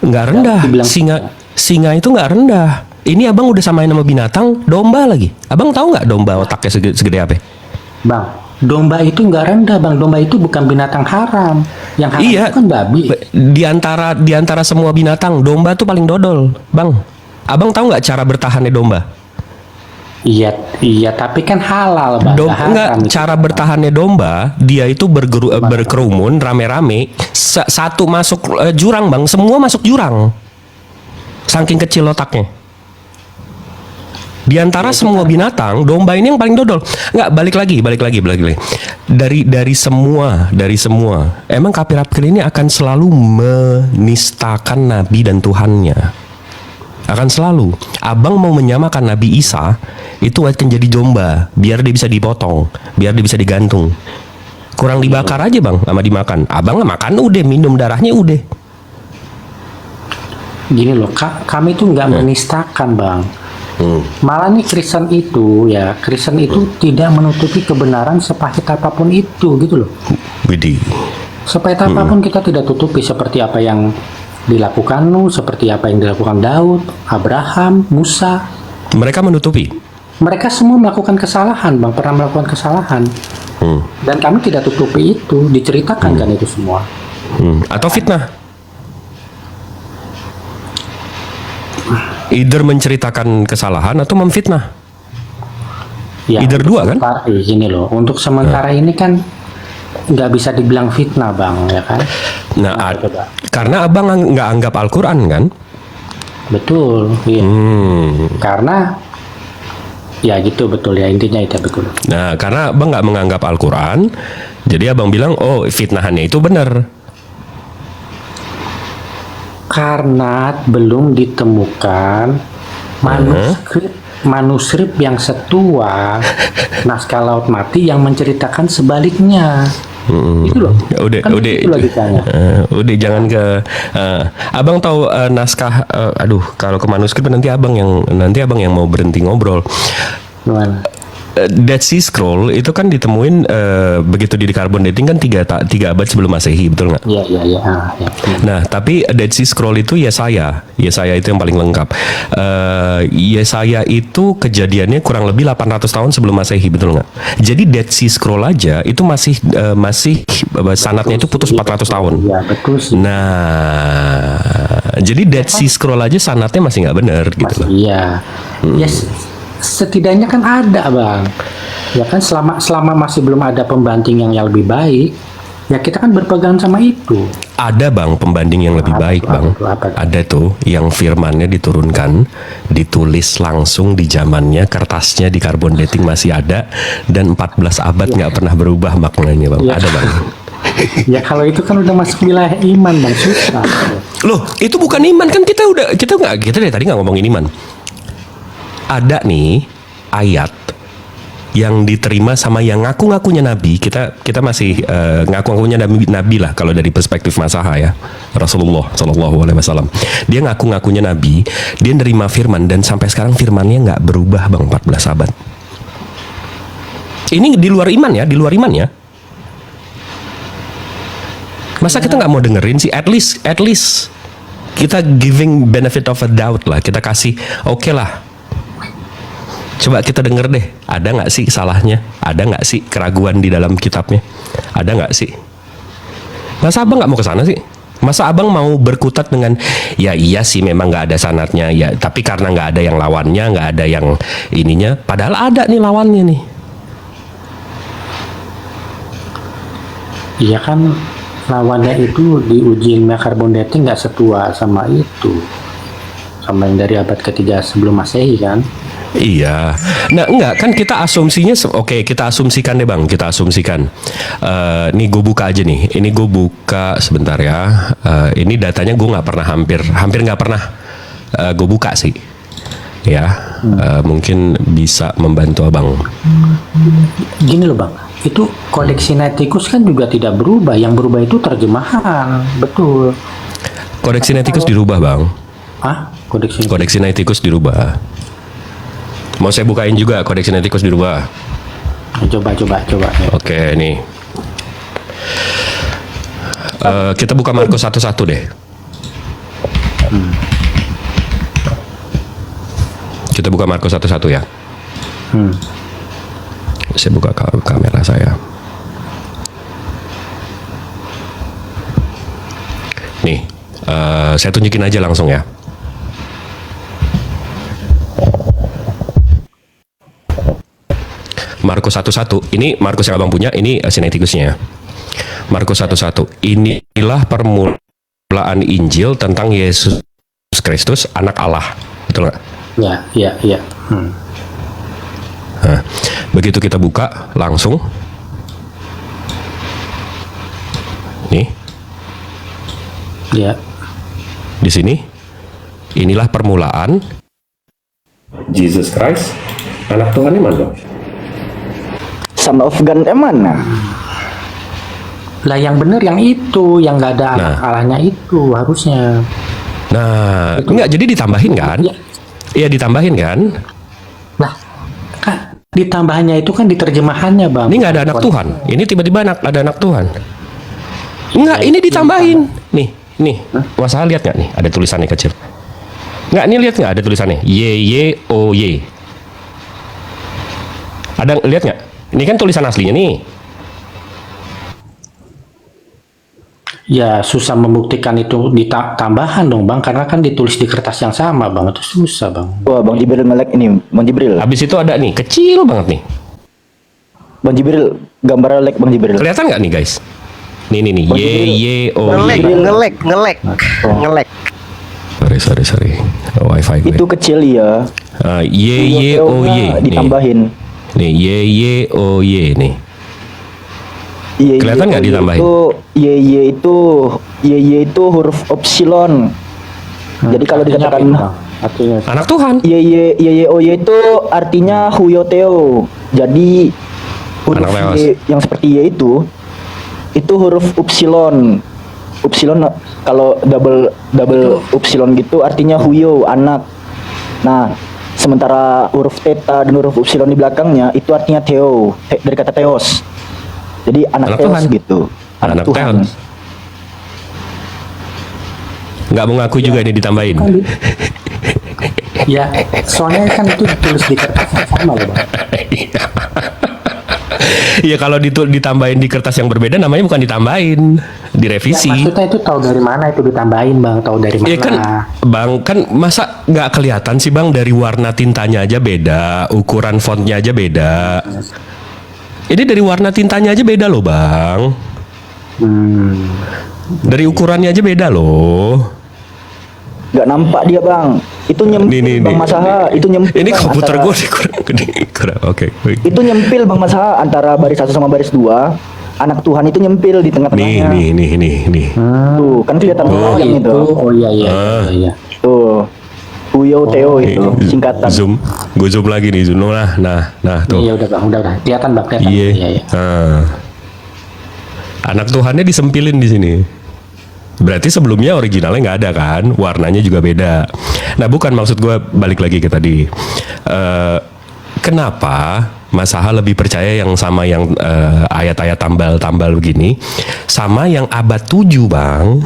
Nggak rendah. Singa itu nggak rendah. Ini Abang udah samain sama binatang, domba lagi. Abang tahu nggak domba otaknya segede apa? Bang, domba itu nggak rendah Bang. Domba itu bukan binatang haram. Yang haram itu kan babi. Di antara semua binatang, domba tuh paling dodol, Bang. Abang tahu nggak cara bertahannya domba? Iya, tapi kan halal Bang. Cara bertahannya domba, dia itu berkerumun rame-rame, satu masuk jurang Bang, semua masuk jurang. Saking kecil otaknya. Di antara semua binatang, domba ini yang paling dodol. Nggak, balik lagi. Dari semua, emang kafir-kafir ini akan selalu menistakan Nabi dan Tuhannya. Akan selalu. Abang mau menyamakan Nabi Isa itu akan jadi domba, biar dia bisa dipotong, biar dia bisa digantung. Kurang dibakar aja Bang, sama dimakan. Abang makan udah, minum darahnya udah. Gini loh, kami tuh nggak menistakan Bang. Malah nih Kristen itu tidak menutupi kebenaran sepahit apapun itu gitu loh. Sepahit apapun kita tidak tutupi, seperti apa yang dilakukan Nuh, seperti apa yang dilakukan Daud, Abraham, Musa. Mereka menutupi. Mereka semua melakukan kesalahan Bang, pernah melakukan kesalahan. Dan kami tidak tutupi itu, diceritakan kan itu semua. Atau fitnah. Either menceritakan kesalahan atau memfitnah. Ya, either dua kan? Gini loh, untuk sementara ini kan nggak bisa dibilang fitnah Bang, ya kan? Nah, karena abang nggak anggap Al-Quran kan? Betul, iya. Karena ya gitu, betul ya, intinya itu betul. Nah, karena abang nggak menganggap Al-Quran, jadi abang bilang, oh fitnahannya itu benar. Karena belum ditemukan manuskrip yang setua naskah Laut Mati yang menceritakan sebaliknya. Itu loh. Udah, kan udah, itu logikanya. udah jangan ke. Abang tahu naskah. Aduh, kalau ke manuskrip nanti abang yang mau berhenti ngobrol. Gimana? Dead Sea Scroll itu kan ditemuin begitu di carbon dating kan 3 abad sebelum Masehi, betul nggak? Iya. Nah, tapi Dead Sea Scroll itu Yesaya itu yang paling lengkap. Yesaya itu kejadiannya kurang lebih 800 tahun sebelum Masehi, betul nggak? Jadi Dead Sea Scroll aja itu masih sanadnya itu putus 400 tahun. Iya, betul sih. Nah, jadi Dead Sea Scroll aja sanadnya masih nggak benar gitu loh. Iya. Yes. Setidaknya kan ada, Bang. Ya kan selama masih belum ada pembanding yang lebih baik, ya kita kan berpegang sama itu. Ada Bang pembanding yang lebih baik Bang. Ada tuh yang firmannya diturunkan, ditulis langsung di zamannya, kertasnya di carbon dating masih ada, dan 14 abad nggak pernah berubah maknanya Bang. Ya. Ada Bang. Ya kalau itu kan udah masuk wilayah iman Bang, susah. Loh, itu bukan iman kan, kita dari tadi nggak ngomongin iman. Ada nih ayat yang diterima sama yang ngaku-ngakunya nabi. Kita masih ngaku-ngakunya nabi lah kalau dari perspektif Masaha ya. Rasulullah Shallallahu Alaihi Wasallam. Dia ngaku-ngakunya nabi, dia nerima firman dan sampai sekarang firmannya nggak berubah Bang 14 abad. Ini di luar iman ya. Masa kita nggak mau dengerin sih? At least kita giving benefit of a doubt lah. Kita kasih oke lah. Coba kita denger deh, ada nggak sih salahnya? Ada nggak sih keraguan di dalam kitabnya? Ada nggak sih? Masa abang nggak mau ke sana sih? Masa abang mau berkutat dengan, ya iya sih memang nggak ada sanadnya, ya tapi karena nggak ada yang lawannya, nggak ada yang ininya, padahal ada nih lawannya nih. Iya kan, lawannya itu diuji ilmiah carbon dating nggak setua sama itu, sama yang dari abad ketiga sebelum Masehi kan? Iya, nah enggak kan kita asumsinya, oke kita asumsikan deh Bang, kita asumsikan. Nih gue buka aja nih, ini gue buka sebentar ya. Ini datanya gue nggak pernah hampir nggak pernah gue buka sih, ya. Mungkin bisa membantu Abang. Gini loh Bang, itu Kodeks Sinaiticus kan juga tidak berubah, yang berubah itu terjemahan, betul. Kodeks Sinaiticus dirubah Bang. Hah? Kodeks Sinaiticus dirubah. Mau saya bukain juga Kodeks Sinaiticus dirubah. Coba. Oke, nih. Kita buka Markus 1:1 deh. Kita buka Markus 1:1 ya. Saya buka kamera saya. Nih, saya tunjukin aja langsung ya. Markus 1:1, ini Markus yang abang punya, ini Sinaiticusnya. Markus 1:1, inilah permulaan Injil tentang Yesus Kristus, anak Allah. Betul nggak? Ya. Nah, begitu kita buka, langsung. Nih. Ya. Di sini, inilah permulaan Jesus Christ, anak Tuhan yang mana? Son of God mana? Lah yang benar yang itu, yang nggak ada anak Allahnya itu harusnya. Nah, enggak, jadi ditambahin kan? Iya, ditambahin kan? Nah, kan ditambahannya itu kan di terjemahannya Bang. Ini nggak ada anak Tuhan. Ini tiba-tiba ada anak Tuhan. Enggak, ini ditambahin. Nih, Masalah lihat nggak nih? Ada tulisannya kecil. Nggak, ini lihat nggak ada tulisannya? Y-Y-O-Y. Ada, lihat nggak? Ini kan tulisan aslinya nih. Ya susah membuktikan itu tambahan dong Bang, karena kan ditulis di kertas yang sama Bang, itu susah Bang. Wah Bang Jibril nge-lag ini, Bang Jibril. Habis itu ada nih, kecil banget nih. Bang Jibril, gambar lag Bang Jibril. Kelihatan nggak nih guys? Nih. Ngelek. Sorry. Wifi gue. Itu kecil ya. Ditambahin. Nih nih. Kelihatan nggak ditambahin? Itu huruf epsilon. Jadi kalau dikatakan anak Tuhan. itu artinya huyoteo. Jadi huruf Y yang seperti Y itu huruf epsilon. Epsilon kalau double epsilon gitu artinya huyo, anak. Nah, sementara huruf theta dan huruf epsilon di belakangnya itu artinya theo, dari kata theos. Jadi anak theos Tuhan. gitu. Anak Tuhan. Nggak mau ngaku juga ini ditambahin. Ya, soalnya kan itu ditulis di kertas yang sama loh, Bang. Ya kalau ditambahin di kertas yang berbeda namanya bukan ditambahin, direvisi. Ya, maksudnya itu tahu dari mana itu ditambahin, Bang? Tahu dari mana? Ya kan, Bang, kan masa nggak kelihatan sih, Bang, dari warna tintanya aja beda, ukuran fontnya aja beda. Ini dari warna tintanya aja beda loh, Bang. Dari ukurannya aja beda loh. Nggak nampak dia, Bang. Itu nyempil, Bang Masaha. Itu nyempil. Ini Bang, komputer antara- gue kurang. Oke. Itu nyempil, Bang Masaha, antara baris 1 sama baris 2. Anak Tuhan itu nyempil di tengah-tengahnya. Nih. Tuh, kan kelihatan yang itu. Oh iya. Tuh. Huyo Theo itu singkatan. Gue zoom lagi nih, zoom nah tuh. Iya udah Bang, udah. Kelihatan Bang, kelihatan. Iya. Anak Tuhannya disempilin di sini. Berarti sebelumnya originalnya nggak ada kan, warnanya juga beda. Nah bukan, maksud gue balik lagi ke tadi. Kenapa Mas Aha lebih percaya yang sama yang ayat-ayat tambal-tambal begini, sama yang abad 7 Bang,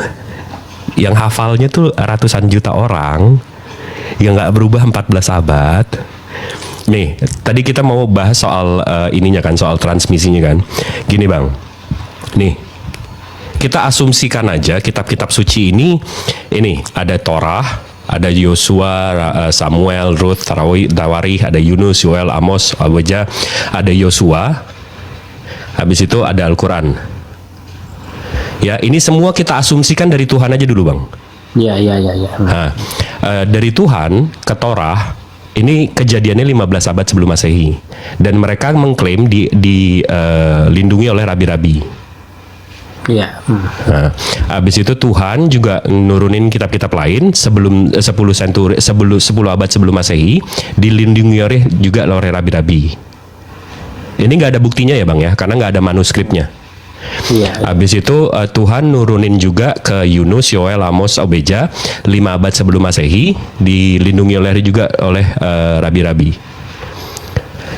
yang hafalnya tuh ratusan juta orang, yang nggak berubah 14 abad. Nih, tadi kita mau bahas soal ininya kan, soal transmisinya kan. Gini Bang, nih kita asumsikan aja kitab-kitab suci ini ada Torah, ada Yosua, Samuel, Ruth, Tawarikh, ada Yunus, Yoel, Amos, Obja, ada Yosua. Habis itu ada Al-Quran. Ya, ini semua kita asumsikan dari Tuhan aja dulu Bang. Iya. Nah, dari Tuhan ke Torah ini kejadiannya 15 abad sebelum Masehi, dan mereka mengklaim dilindungi oleh rabi-rabi. Iya. Nah, habis itu Tuhan juga nurunin kitab-kitab lain sebelum 10 abad sebelum Masehi, dilindungi juga oleh rabi-rabi. Ini nggak ada buktinya ya Bang ya, karena nggak ada manuskripnya. Iya. Habis itu Tuhan nurunin juga ke Yunus, Yoel, Amos, Obja 5 abad sebelum Masehi, dilindungi juga oleh rabi-rabi.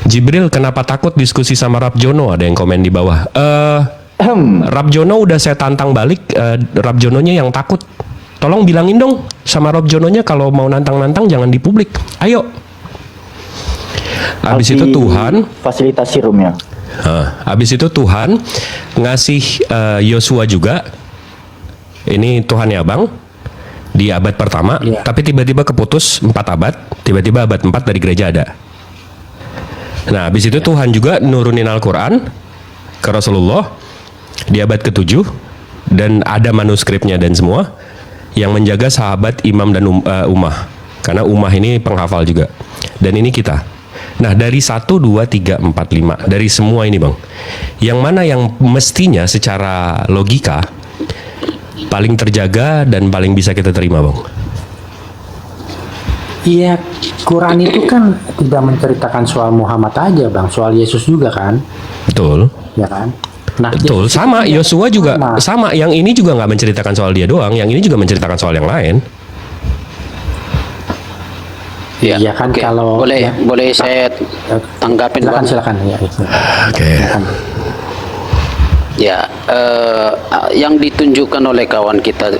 Jibril kenapa takut diskusi sama Rab Jono? Ada yang komen di bawah. Rab Jono udah saya tantang balik. Rab Jononya yang takut. Tolong bilangin dong sama Rab Jononya kalau mau nantang-nantang jangan di publik. Ayo. Habis itu Tuhan fasilitasi roomnya. Habis itu Tuhan ngasih Yosua juga. Ini Tuhan ya Bang, di abad pertama, tapi tiba-tiba keputus 4 abad, tiba-tiba abad 4 dari gereja ada. Nah habis itu Tuhan juga nurunin Al-Quran ke Rasulullah di abad ke-7, dan ada manuskripnya dan semua, yang menjaga sahabat Imam dan Ummah, karena Ummah ini penghafal juga, dan ini kita. Nah dari 1, 2, 3, 4, 5 dari semua ini Bang, yang mana yang mestinya secara logika paling terjaga dan paling bisa kita terima Bang? Iya, Quran itu kan tidak menceritakan soal Muhammad aja Bang, soal Yesus juga kan. Betul. Ya kan. Nah, betul, sama Yosua juga sama. Yang ini juga nggak menceritakan soal dia doang, yang ini juga menceritakan soal yang lain. Iya kan, kalau boleh saya tanggapin silakan ya. Oke. Ya, yang ditunjukkan oleh kawan kita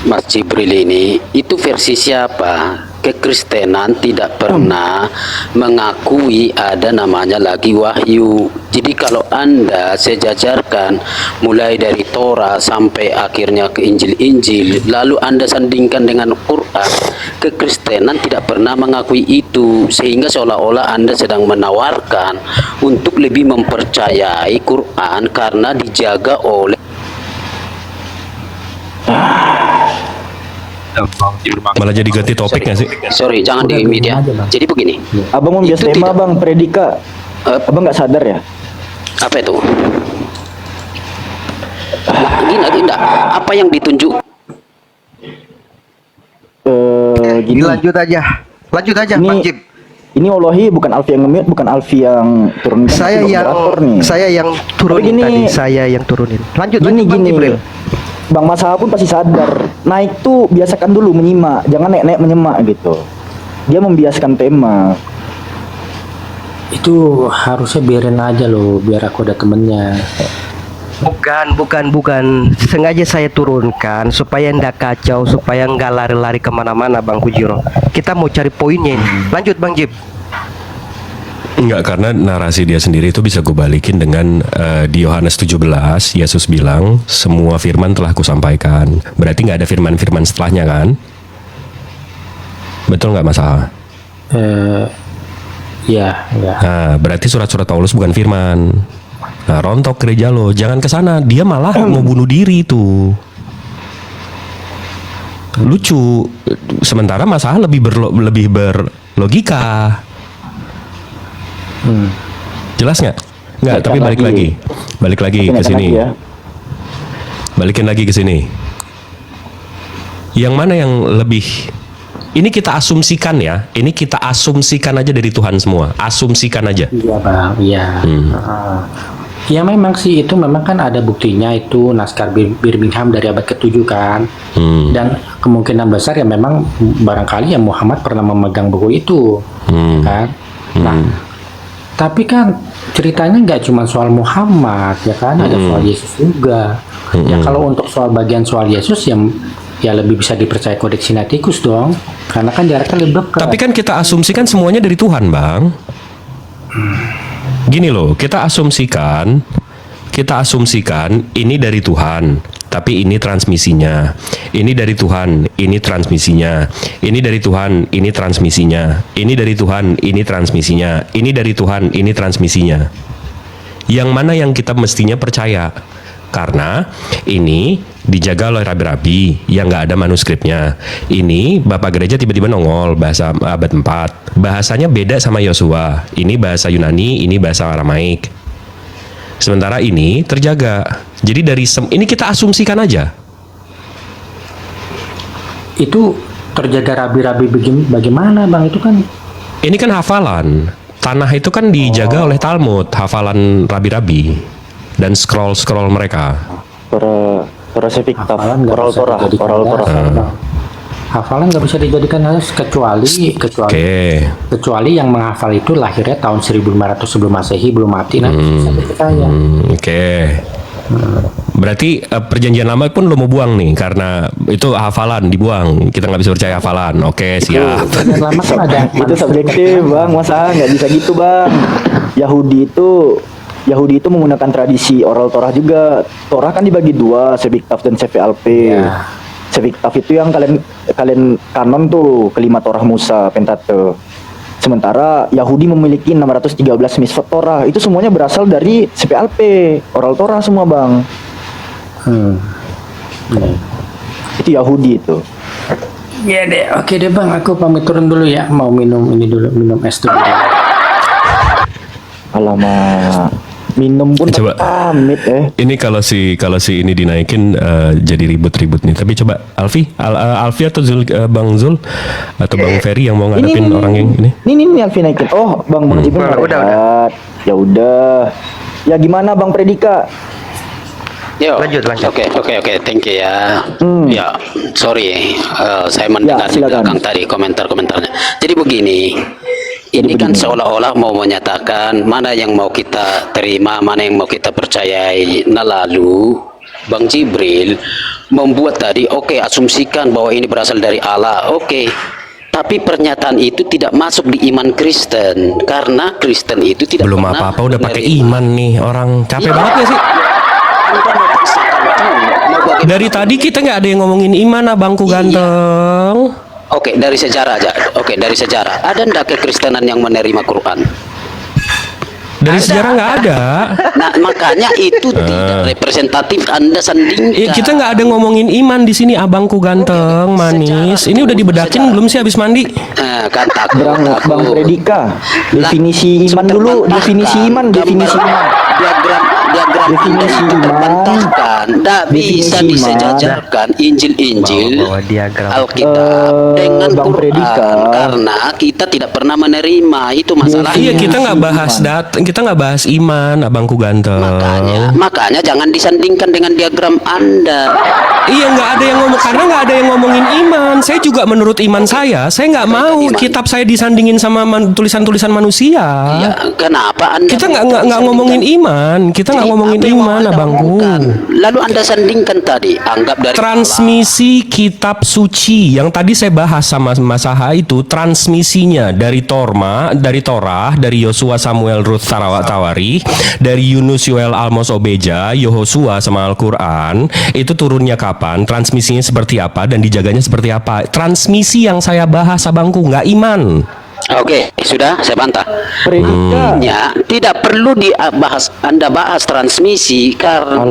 Mas Jibril ini itu versi siapa? Kekristenan tidak pernah mengakui ada namanya lagi wahyu. Jadi kalau Anda sejajarkan mulai dari Torah sampai akhirnya ke Injil-Injil, lalu Anda sandingkan dengan Quran, kekristenan tidak pernah mengakui itu, sehingga seolah-olah Anda sedang menawarkan untuk lebih mempercayai Quran karena dijaga oleh Malah jadi ganti topik nggak sih? Sorry, jangan di media. Jadi begini. Abang membias Itu tema tidak- bang, predika. Abang nggak sadar ya? Apa itu? Lagi enggak. Apa yang ditunjuk? Gini. Lanjut aja, Bang Jib. Ini wallahi bukan Alfi yang nge-mute, bukan Alfi yang turunkan. Saya tapi yang moderator nih. saya yang turunin Tapi gini, tadi, saya yang turunin. Lanjut Gini Bang gini. Jibril. Bang Masaha pun pasti sadar. Naik tuh biasakan dulu menyimak, jangan naik-naik menyemak gitu. Dia membiaskan tema. Itu harusnya biarin aja loh, biar aku ada temennya. Bukan. Sengaja saya turunkan supaya ndak kacau, supaya nggak lari-lari kemana-mana, Bang Kujiro. Kita mau cari poinnya ini. Lanjut, Bang Jib. Enggak, karena narasi dia sendiri itu bisa gue balikin dengan di Yohanes 17, Yesus bilang, semua firman telah kusampaikan. Berarti nggak ada firman-firman setelahnya kan? Betul nggak Mas Aha? Ya. Nah, berarti surat-surat Paulus bukan firman. Nah, rontok gereja lo, jangan ke sana. Dia malah mau bunuh diri tuh. Lucu. Sementara Mas Aha lebih berlogika. Jelas nggak? Nggak, tapi balik lagi ke sini. Balikin lagi ke sini. Yang mana yang lebih? Ini kita asumsikan ya. Ini kita asumsikan aja dari Tuhan semua. Asumsikan aja. Iya bang, iya. Ya memang sih itu memang kan ada buktinya itu naskah Birmingham dari abad ke-7 kan. Dan kemungkinan besar ya memang barangkali ya Muhammad pernah memegang buku itu kan. Nah, tapi kan ceritanya nggak cuma soal Muhammad ya kan, ada soal Yesus juga. Ya kalau untuk bagian soal Yesus ya lebih bisa dipercaya Kodeks Sinaiticus dong, karena kan jaraknya lebih dekat. Tapi kan kita asumsikan semuanya dari Tuhan, Bang. Gini loh, kita asumsikan ini dari Tuhan, tapi ini transmisinya. Ini dari Tuhan, ini transmisinya. Ini dari Tuhan, ini transmisinya. Ini dari Tuhan, ini transmisinya. Ini dari Tuhan, ini transmisinya. Yang mana yang kita mestinya percaya? Karena ini dijaga oleh rabi-rabi yang nggak ada manuskripnya. Ini Bapak Gereja tiba-tiba nongol bahasa abad 4. Bahasanya beda sama Yosua. Ini bahasa Yunani, ini bahasa Aramaik. Sementara ini terjaga. Jadi dari ini kita asumsikan aja. Itu terjaga rabi-rabi bagaimana Bang? Itu kan ini kan hafalan. Tanah itu kan dijaga oleh Talmud, hafalan rabi-rabi dan scroll mereka. Oral Torah. Hafalan nggak bisa dijadikan kecuali yang menghafal itu lahirnya tahun 1500 sebelum Masehi, belum mati, nah bisa dipercaya. Berarti perjanjian lama pun lo mau buang nih karena itu hafalan dibuang, kita nggak bisa percaya hafalan. Oke, siap. Perjanjian lama kan ada itu subjektif bang, masa nggak bisa gitu bang. Yahudi itu menggunakan tradisi oral Torah juga. Torah kan dibagi dua, Sebiktaf dan Sefer Alpe. Sebiktaf itu yang kalian kanon tuh, kelima Torah Musa, Pentateuch. Sementara Yahudi memiliki 613 misfot Torah. Itu semuanya berasal dari Sefer Alpe, oral Torah semua bang. Itu Yahudi itu. Ya deh, oke deh bang, aku pamit turun dulu ya. Mau minum es dulu. Alamak. Minum pun coba pamit Ini kalau si ini dinaikin jadi ribut-ribut nih. Tapi coba Alfi atau Bang Zul atau Bang Ferry yang mau ngadepin orang yang ini. Ini Alfi naikin. Oh, Bang Jibril udah. Ya udah. Ya gimana Bang Predika? Yo, lanjut. Oke, thank you ya. Ya, sorry, saya mendengar di belakang tadi komentar-komentarnya. Jadi begini. Ini kan seolah-olah mau menyatakan mana yang mau kita terima, mana yang mau kita percayai. Nah lalu Bang Jibril membuat tadi, asumsikan bahwa ini berasal dari Allah. Tapi pernyataan itu tidak masuk di iman Kristen, karena Kristen itu tidak belum pernah apa-apa udah pakai iman nih orang. Capek banget ya sih. Dari tadi kita nggak ada yang ngomongin iman, abangku ganteng. Dari sejarah aja. Dari sejarah. Ada ndak kekristenan yang menerima Quran? Dari sejarah nggak ada. Nah, makanya itu tidak representatif Anda sandingkan. Kita nggak ada ngomongin iman di sini, abangku ganteng, manis. Ini udah dibedakin belum sih habis mandi? Kan Bang Predika, definisi iman dulu, definisi iman. Diagram definisi itu iman terbantahkan, tidak bisa iman. disejajarkan Injil Alkitab dengan Bang Quran Predika. karena kita tidak pernah menerima itu masalahnya. Iya, kita nggak bahas iman, abangku ganteng. Makanya jangan disandingkan dengan diagram Anda. Iya, nggak ada yang ngomong, karena nggak ada yang ngomongin iman. Saya juga menurut iman saya nggak mau kitab saya disandingin sama tulisan-tulisan manusia. Ya, kenapa Anda? Kita nggak ngomongin iman, kita nggak ngomongin iman, abangku. Lalu Anda sandingkan tadi, anggap dari transmisi kitab suci yang tadi saya bahas sama Mas Saha itu, transmisinya dari Torah, dari Yosua, Samuel, Ruth, Tawarikh, dari Yunus, Yoel, Almos, Obeja, Yehosua sama Al-Quran, itu turunnya kapan, transmisinya seperti apa, dan dijaganya seperti apa. Transmisi yang saya bahas, abangku, nggak iman. Oke, sudah saya bantah. Ya, tidak perlu Anda bahas transmisi karena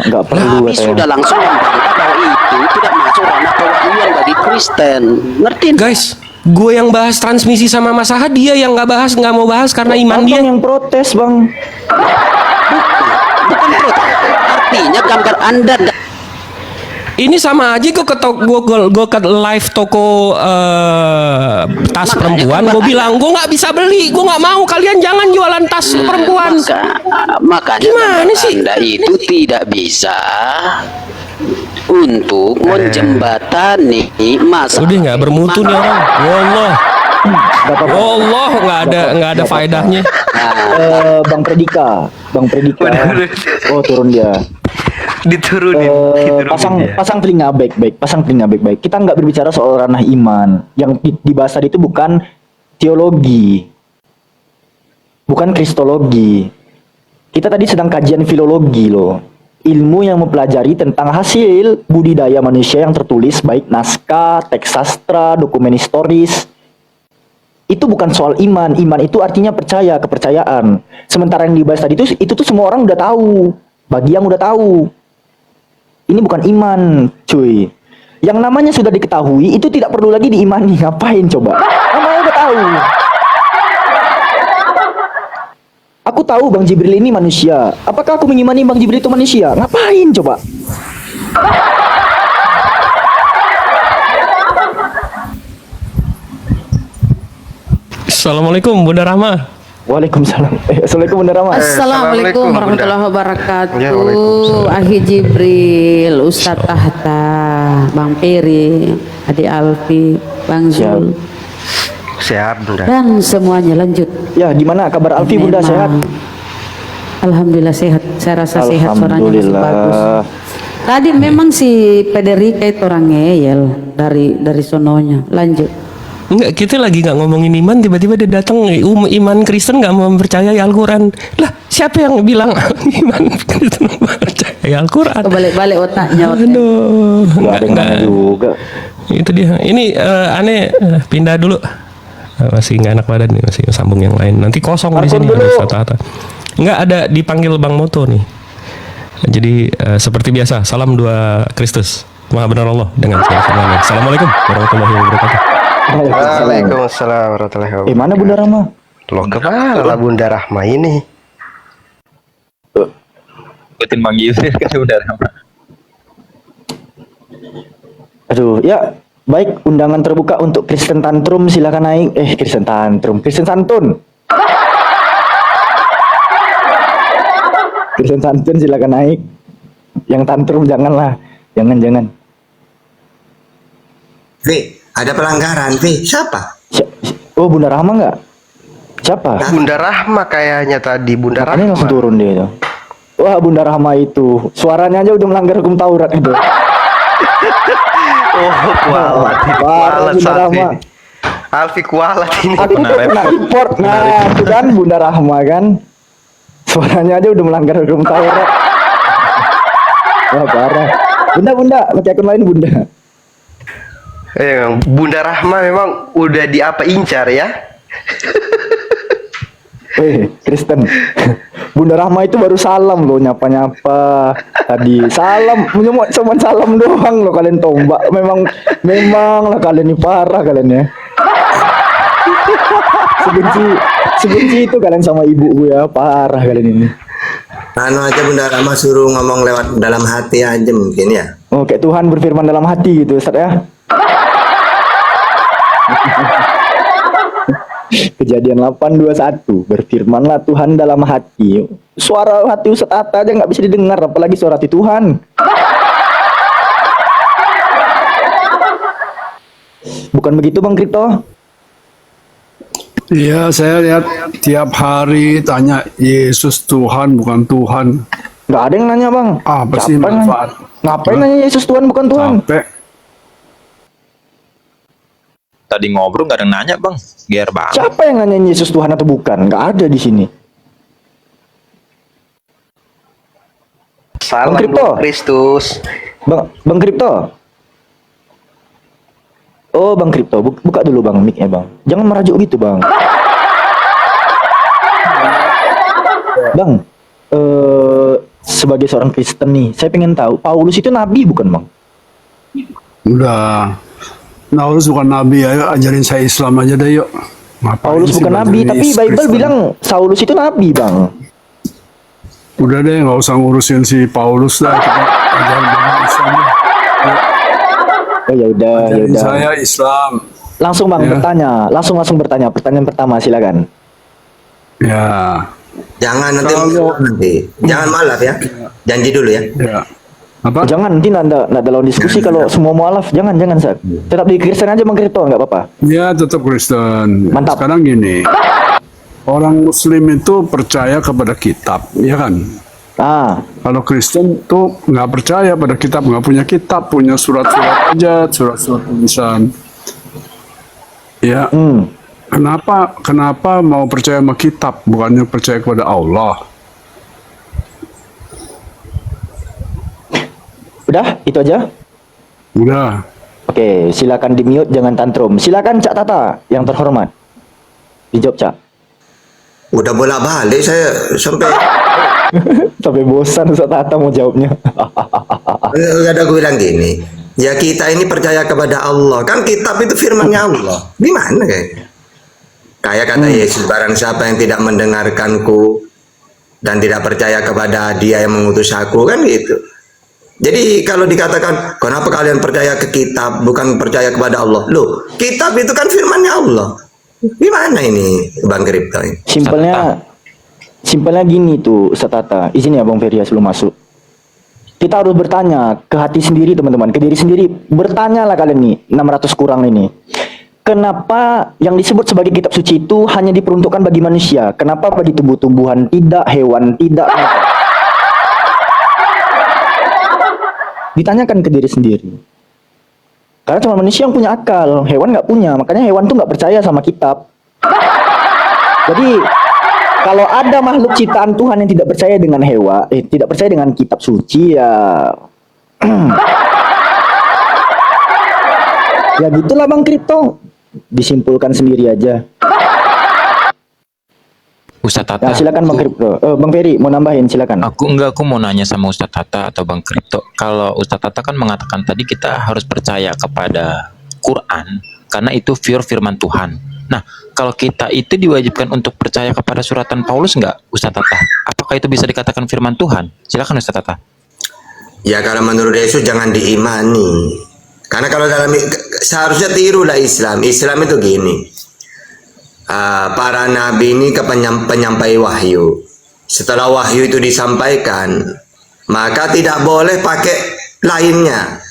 nggak perlu. Kami sudah langsung membantah bahwa itu tidak masuk ranah kewajiban bagi Kristen. Ngerti? Guys, gue yang bahas transmisi sama Mas Saha, dia yang nggak mau bahas karena iman dia. Yang protes, Bang. Bukan protes. Artinya gambar Anda ini sama aja gue ke live toko tas perempuan, gue bilang gue nggak bisa beli, gue nggak mau, kalian jangan jualan tas perempuan. Makanya gimana sih? Anda itu tidak bisa untuk menjembatani masalah. Udah nggak bermutu nih orang. Allah nggak ada faedahnya. Bang Predika. Oh, turun dia. Diturunin pasang telinga baik-baik. Kita nggak berbicara soal ranah iman. Yang dibahas tadi itu bukan teologi, bukan kristologi. Kita tadi sedang kajian filologi loh, ilmu yang mempelajari tentang hasil budidaya manusia yang tertulis, baik naskah, teks sastra, dokumen historis. Itu bukan soal iman. Iman itu artinya percaya, kepercayaan. Sementara yang dibahas tadi itu tuh semua orang udah tahu. Bagi yang udah tahu, ini bukan iman, cuy. Yang namanya sudah diketahui, itu tidak perlu lagi diimani. Ngapain coba? Namanya udah tahu. Aku tahu Bang Jibril ini manusia. Apakah aku mengimani Bang Jibril itu manusia? Ngapain coba? Assalamualaikum Bunda Rahma. Waalaikumsalam. Assalamualaikum Bunda Rahma. Assalamualaikum warahmatullahi wabarakatuh. Ahi Jibril, Ustadz Tahta, Bang Peri, Adi Alfi, Bang Zul. Sehat Bunda. Dan semuanya lanjut. Ya, gimana kabar Alfi Bunda, sehat? Alhamdulillah sehat. Saya rasa sehat, suaranya masih bagus. Tadi memang si Federica itu orang ngeyel dari sononya. Lanjut. Enggak, kita lagi nggak ngomongin iman, tiba-tiba dia datang, iman Kristen nggak mempercayai Al-Quran. Lah, siapa yang bilang iman Kristen mempercayai Al-Quran? Balik-balik otaknya. Aduh, enggak juga. Itu dia. Ini aneh, pindah dulu. Masih nggak enak badan nih, masih sambung yang lain. Nanti kosong di sini ada satu-satu. Nggak ada, dipanggil Bang Moto nih. Jadi seperti biasa, salam dua Kristus. Maha benar Allah dengan segala. Assalamualaikum warahmatullahi wabarakatuh. Waalaikumsalam warahmatullahi wabarakatuh. Mana Bunda Rahma? Loh, kemana Bunda Rahma ini? Ikutin Bang Yusuf kan Bunda Rahma. Aduh, ya baik, undangan terbuka untuk Kristen Tantrum, silakan naik. Kristen Tantrum, Kristen Santun. Kristen Santun silakan naik. Yang tantrum janganlah, jangan. Ada pelanggaran, siapa? Oh, Bunda Rahma nggak? Siapa? Bunda Rahma kayaknya tadi, Bunda Rahma. Ini langsung turun dia itu. Wah, Bunda Rahma itu suaranya aja udah melanggar hukum Taurat itu. Oh, kualat. Kualat Bunda Rahma. Alfi kualat ini. Aku kena import. Nah, itu kan Bunda Rahma kan. Suaranya aja udah melanggar hukum Taurat. Wah, parah. Bunda, pakai akun lain Bunda. Bunda Rahma memang udah incar ya. Kristen. Bunda Rahma itu baru salam loh, nyapa-nyapa tadi. Salam, cuma salam doang loh kalian tombak. Memang lah kalian ini parah kalian ya. Sebenci itu kalian sama ibu gue ya, parah kalian ini. Anu aja Bunda Rahma suruh ngomong lewat dalam hati aja mungkin ya. Oh, kayak Tuhan berfirman dalam hati gitu Ustaz ya. Kejadian 8:21, berfirmanlah Tuhan dalam hati. Suara hati Ustaz Atta aja nggak bisa didengar, apalagi suara hati Tuhan. Bukan begitu Bang Kripto? Iya, saya lihat tiap hari tanya Yesus Tuhan bukan Tuhan. Nggak ada yang nanya Bang. Apa sih Siapa yang manfaat? Ngapain nanya Yesus Tuhan bukan Tuhan? Capek. Tadi ngobrol nggak ada yang nanya bang, biar bang. Siapa yang nanya Yesus Tuhan atau bukan? Nggak ada di sini. Salam Bang Kripto. Kristus. Bang Kripto. Oh Bang Kripto, buka dulu Bang mic-nya Bang. Jangan merajuk gitu Bang. Bang, sebagai seorang Kristen nih, saya pengen tahu Paulus itu nabi bukan Bang? Udah. Paulus bukan nabi, ayo ajarin saya Islam aja deh yuk. Ngapain Paulus sih bukan nabi, belajar tapi Bible Kristen? bilang Saulus itu nabi Bang. Udah deh, nggak usah ngurusin si Paulus dah. Kita ajarin banget Islam deh. Oh ya udah, ya Ajarin udah. saya Islam. Langsung Bang Ya. bertanya, langsung bertanya. Pertanyaan pertama silakan. Ya. Jangan nanti. Jangan malaf ya. Janji dulu ya. Ya. Apa? Jangan nanti nggak dalam diskusi kalau semua mualaf, jangan Sat. Tetap di Kristen aja Bang Kripto, nggak apa-apa. Ya tetap Kristen. Mantap. Sekarang gini, orang Muslim itu percaya kepada kitab, ya kan? Kalau Kristen tuh nggak percaya pada kitab, nggak punya kitab, punya surat-surat aja, surat-surat tulisan. Ya. Kenapa mau percaya sama kitab, bukannya percaya kepada Allah? Udah, itu aja. Udah. Oke, silakan di mute, jangan tantrum. Silakan Cak Tata yang terhormat. Dijawab Cak. Udah bolak-balik saya sampai sampai bosan Ustaz Tata mau jawabnya. Enggak ada, gue bilang gini. Ya kita ini percaya kepada Allah. Kan kitab itu firman-Nya Allah. Gimana kayak kata Yesus, barang siapa yang tidak mendengarkanku dan tidak percaya kepada Dia yang mengutus aku, kan gitu. Jadi kalau dikatakan kenapa kalian percaya ke kitab bukan percaya kepada Allah? Loh, kitab itu kan firman-Nya Allah. Gimana ini Bang Kripto ini? Simpelnya gini tuh Ustaz Tata. Izin ya Bang Ferry sebelum masuk. Kita harus bertanya ke hati sendiri teman-teman, ke diri sendiri. Bertanyalah kalian nih, 600 kurang ini. Kenapa yang disebut sebagai kitab suci itu hanya diperuntukkan bagi manusia? Kenapa bagi tumbuh-tumbuhan tidak, hewan tidak? Ditanyakan ke diri sendiri. Karena cuma manusia yang punya akal, hewan nggak punya. Makanya hewan tuh nggak percaya sama kitab. Jadi kalau ada makhluk ciptaan Tuhan yang tidak percaya dengan hewan, tidak percaya dengan kitab suci ya, ya gitulah Bang Kripto. Disimpulkan sendiri aja. Ustadz Tata. Nah, silakan Bang Kripto. Bang Ferry mau nambahin, silakan. Aku mau nanya sama Ustadz Tata atau Bang Kripto. Kalau Ustadz Tata kan mengatakan tadi kita harus percaya kepada Quran karena itu firman Tuhan. Nah, kalau kita itu diwajibkan untuk percaya kepada suratan Paulus nggak, Ustadz Tata? Apakah itu bisa dikatakan firman Tuhan? Silakan Ustadz Tata. Ya kalau menurut Yesus jangan diimani. Karena kalau dalam seharusnya tirulah Islam. Islam itu gini. Para nabi ini ke penyampai wahyu. Setelah wahyu itu disampaikan, maka tidak boleh pakai lainnya.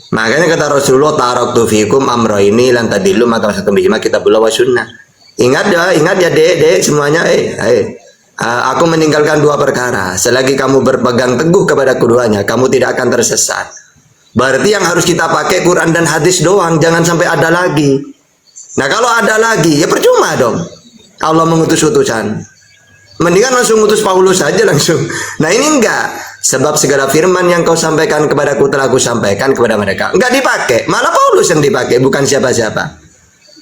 Makanya kata Rasulullah, taraktu fikum amroini lan tadillu maka satu bihima kitabullah wa sunnah. Ingat ya dek semuanya, aku meninggalkan dua perkara. Selagi kamu berpegang teguh kepada keduanya, kamu tidak akan tersesat. Berarti yang harus kita pakai Quran dan hadis doang, jangan sampai ada lagi. Nah kalau ada lagi, ya percuma dong. Allah mengutus utusan. Mendingan langsung utus Paulus saja langsung. Nah ini enggak. Sebab segala firman yang kau sampaikan kepadaku telah aku sampaikan kepada mereka. Enggak dipakai. Malah Paulus yang dipakai, bukan siapa-siapa.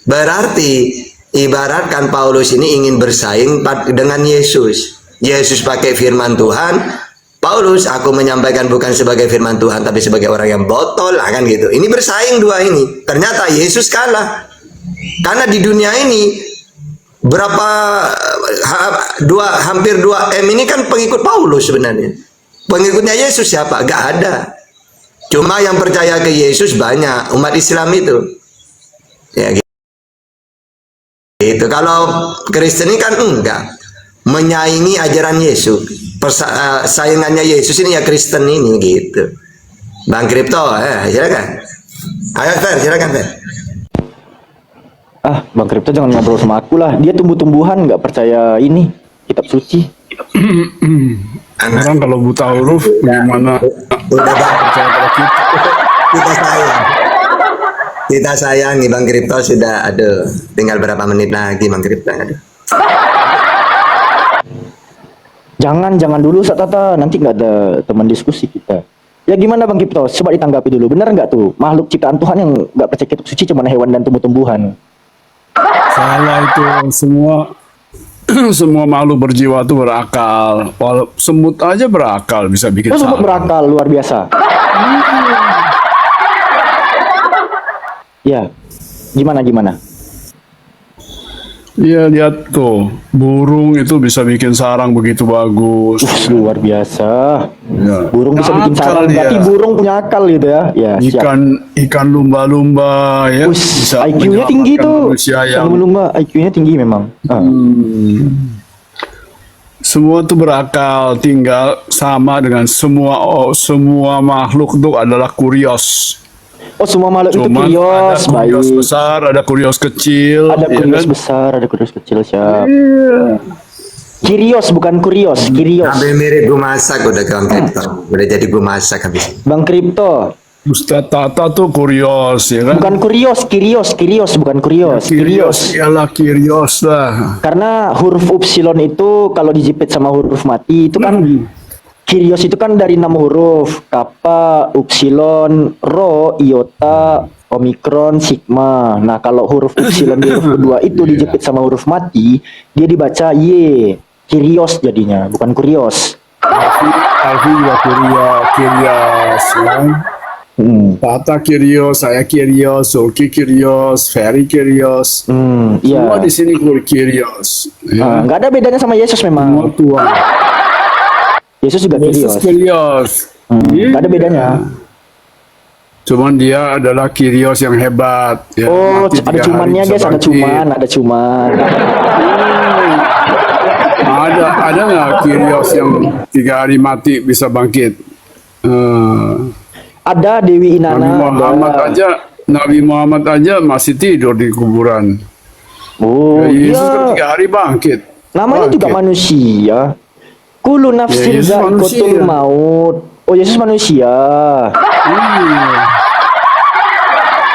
Berarti ibaratkan Paulus ini ingin bersaing dengan Yesus. Yesus pakai firman Tuhan, Paulus, aku menyampaikan bukan sebagai firman Tuhan tapi sebagai orang yang botol, lah kan gitu. Ini bersaing dua ini. Ternyata Yesus kalah. Karena di dunia ini berapa hampir 2 M ini kan pengikut Paulus sebenarnya. Pengikutnya Yesus siapa? Gak ada. Cuma yang percaya ke Yesus banyak, umat Islam itu. Ya gitu. Kalau Kristen ini kan enggak. Menyaingi ajaran Yesus. Saingannya Yesus ini ya Kristen ini gitu. Bang Kripto, silakan. Ayo Fer, silakan Fer. Bang Kripto jangan ngobrol sama aku lah. Dia tumbuh-tumbuhan nggak percaya ini kitab suci. Orang kalau buta huruf gimana? Udah Bang, percaya pada kita sayang. Kita sayangi Bang Kripto sudah, aduh, tinggal berapa menit lagi Bang Kripto, aduh. Jangan dulu Ustaz Tata, nanti nggak ada teman diskusi kita. Ya gimana Bang Kripto? Coba ditanggapi dulu. Benar nggak tuh makhluk ciptaan Tuhan yang nggak percaya kitab suci cuma hewan dan tumbuh-tumbuhan? Salah itu, semua makhluk berjiwa itu berakal. Semut aja berakal, bisa bikin salah. Semut berakal luar biasa. Ya, gimana? Iya, lihat tuh, burung itu bisa bikin sarang begitu bagus. Luar biasa. Ya. Burung bisa bikin sarang, berarti burung punya akal gitu ya. Ya, ikan lumba-lumba ya. Bisa IQ-nya tinggi tuh. Yang lumba IQ-nya tinggi memang. Semua tuh berakal, tinggal sama dengan semua makhluk itu adalah kurios. Oh, semua makhluk itu kurios. Ada kurios besar, ada kurios kecil. Ada kurios besar, ada kurios kecil, siap. Kirios bukan kurios, kirios. Hampir mirip gue masak udah Bang Kripto. Udah jadi gue masak habis. Bang Kripto. Ustaz Tata tuh kurios ya kan? Bukan kurios, kirios, bukan kurios. Kirios, iyalah kirios lah. Karena huruf upsilon itu kalau dijepit sama huruf mati itu kan Kirios itu kan dari 6 huruf, kappa, upsilon, rho, iota, omikron, sigma. Nah, kalau huruf upsilon di huruf kedua itu dijepit sama huruf mati, dia dibaca Y. Kirios jadinya, bukan kurios. Alfi juga kirios ya. Tata kirios, saya kirios, Sulki kirios, Ferry kirios. Semua di sini kirios. Ya. Nggak ada bedanya sama Yesus memang. Semua tua. Yesus juga Kirios. Gak ada bedanya. Cuman dia adalah Kirios yang hebat. Ya, oh, ada cumannya guys, ada cuman. Ada nggak Kirios yang 3 hari mati bisa bangkit? Ada Dewi Inanna. Nabi Muhammad aja masih tidur di kuburan. Oh, Yesus kan 3 hari bangkit. Namanya juga manusia. Kulu nafsin za'iqatul maut. Oh, Yesus manusia.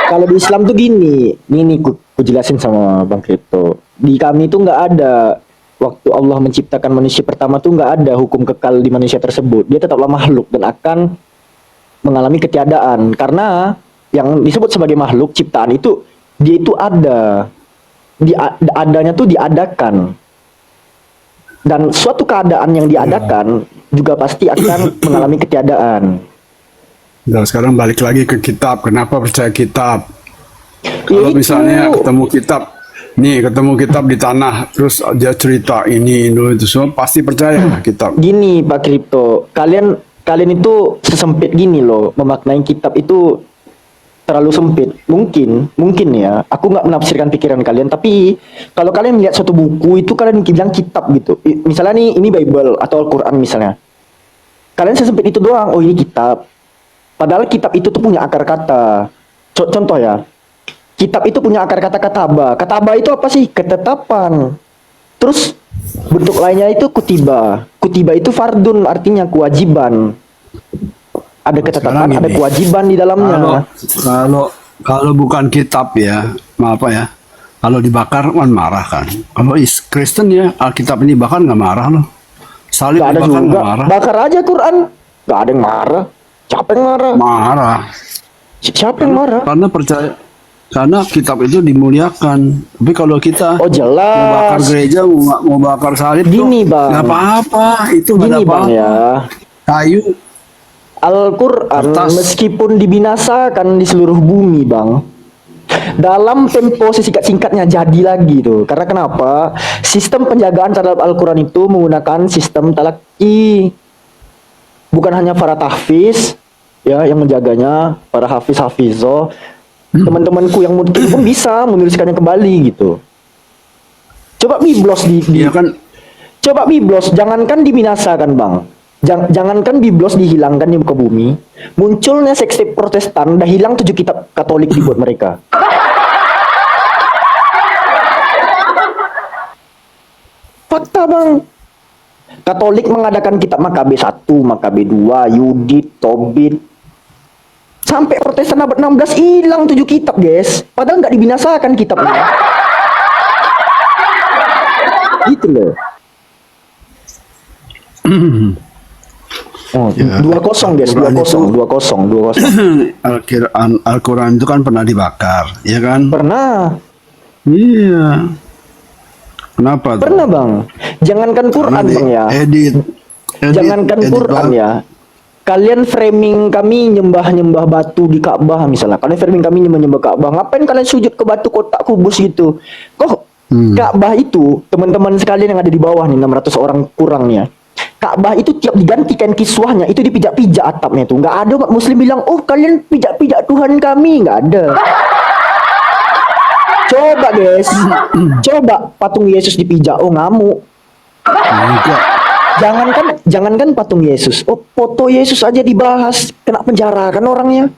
Kalau di Islam tuh gini ku jelasin sama Bang Kripto. Di kami tuh nggak ada waktu Allah menciptakan manusia pertama tuh nggak ada hukum kekal di manusia tersebut. Dia tetaplah makhluk dan akan mengalami ketiadaan. Karena yang disebut sebagai makhluk ciptaan itu dia itu ada. Adanya tuh diadakan. Dan suatu keadaan yang diadakan juga pasti akan mengalami ketiadaan. Dan sekarang balik lagi ke kitab. Kenapa percaya kitab? Kalau misalnya ketemu kitab di tanah, terus dia cerita ini itu semua, pasti percaya kitab. Gini Pak Kripto, kalian itu sesempit gini loh, memaknai kitab itu terlalu sempit. Mungkin ya, aku nggak menafsirkan pikiran kalian, tapi kalau kalian melihat suatu buku itu kalian bilang kitab gitu. Misalnya nih, ini Bible atau Al-Quran misalnya. Kalian sesempit itu doang, oh ini kitab. Padahal kitab itu tuh punya akar kata. Contoh ya, kitab itu punya akar kata kataba. Kataba itu apa sih? Ketetapan. Terus bentuk lainnya itu kutiba. Kutiba itu fardun, artinya kewajiban. Ada ketetapan, ada kewajiban di dalamnya. Kalau bukan kitab ya, apa ya? Kalau dibakar kan marah kan. Kalau Kristen ya, Alkitab ini bakar nggak marah loh. Salib ada dibakar juga. nggak marah. Bakar aja Quran, nggak ada yang marah. Siapa yang marah? Marah. Siapa yang marah? Karena Karena kitab itu dimuliakan. Tapi kalau kita jelas. mau bakar gereja, mau bakar salib, Gini, Bang. nggak apa-apa. Itu nggak ada Gini, Bang, apa-apa. ya. Kayu. Al-Quran meskipun dibinasakan di seluruh bumi, Bang, dalam tempo sesingkat-singkatnya jadi lagi tuh. Karena kenapa? Sistem penjagaan terhadap Al-Quran itu menggunakan sistem talaki. Bukan hanya para tahfiz ya yang menjaganya, para hafiz-hafizoh. Teman-temanku yang mungkin pun bisa menuliskannya kembali gitu. Coba biblos coba biblos, jangankan dibinasakan, Bang. Jangankan biblos dihilangkan di muka bumi, munculnya sekte Protestan, udah hilang 7 kitab Katolik dibuat mereka. Fakta, Bang. Katolik mengadakan kitab Makabe 1, Makabe 2, Yudit, Tobit. Sampai Protestan abad 16 hilang 7 kitab, guys. Padahal nggak dibinasakan kitabnya. Gitu loh. 2-0 guys, 2-0. Al-Quran itu kan pernah dibakar, ya kan? Pernah. Iya. Kenapa tuh? Pernah, Bang. Jangankan Quran, Bang ya. Jangankan Quran ya. Kalian framing kami nyembah batu di Ka'bah misalnya. Kalian framing kami nyembah Ka'bah. Ngapain kalian sujud ke batu kotak kubus gitu? Kok Ka'bah itu, teman-teman sekalian yang ada di bawah nih, 600 orang kurangnya. Ka'bah itu tiap digantikan kiswahnya, itu dipijak-pijak atapnya tuh. Nggak ada umat muslim bilang, oh kalian pijak-pijak Tuhan kami. Nggak ada. Coba guys, coba patung Yesus dipijak, oh ngamuk. Jangankan patung Yesus, oh foto Yesus aja dibahas, kena penjara kan orangnya.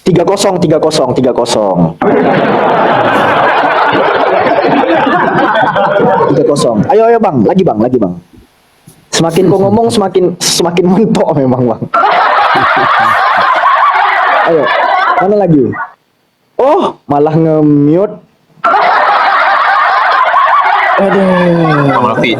Tiga kosong. Ayo bang, lagi bang. Semakin kau ngomong semakin mentok memang bang. Ayo, mana lagi? Oh, malah nge-mute. Bang Raffi.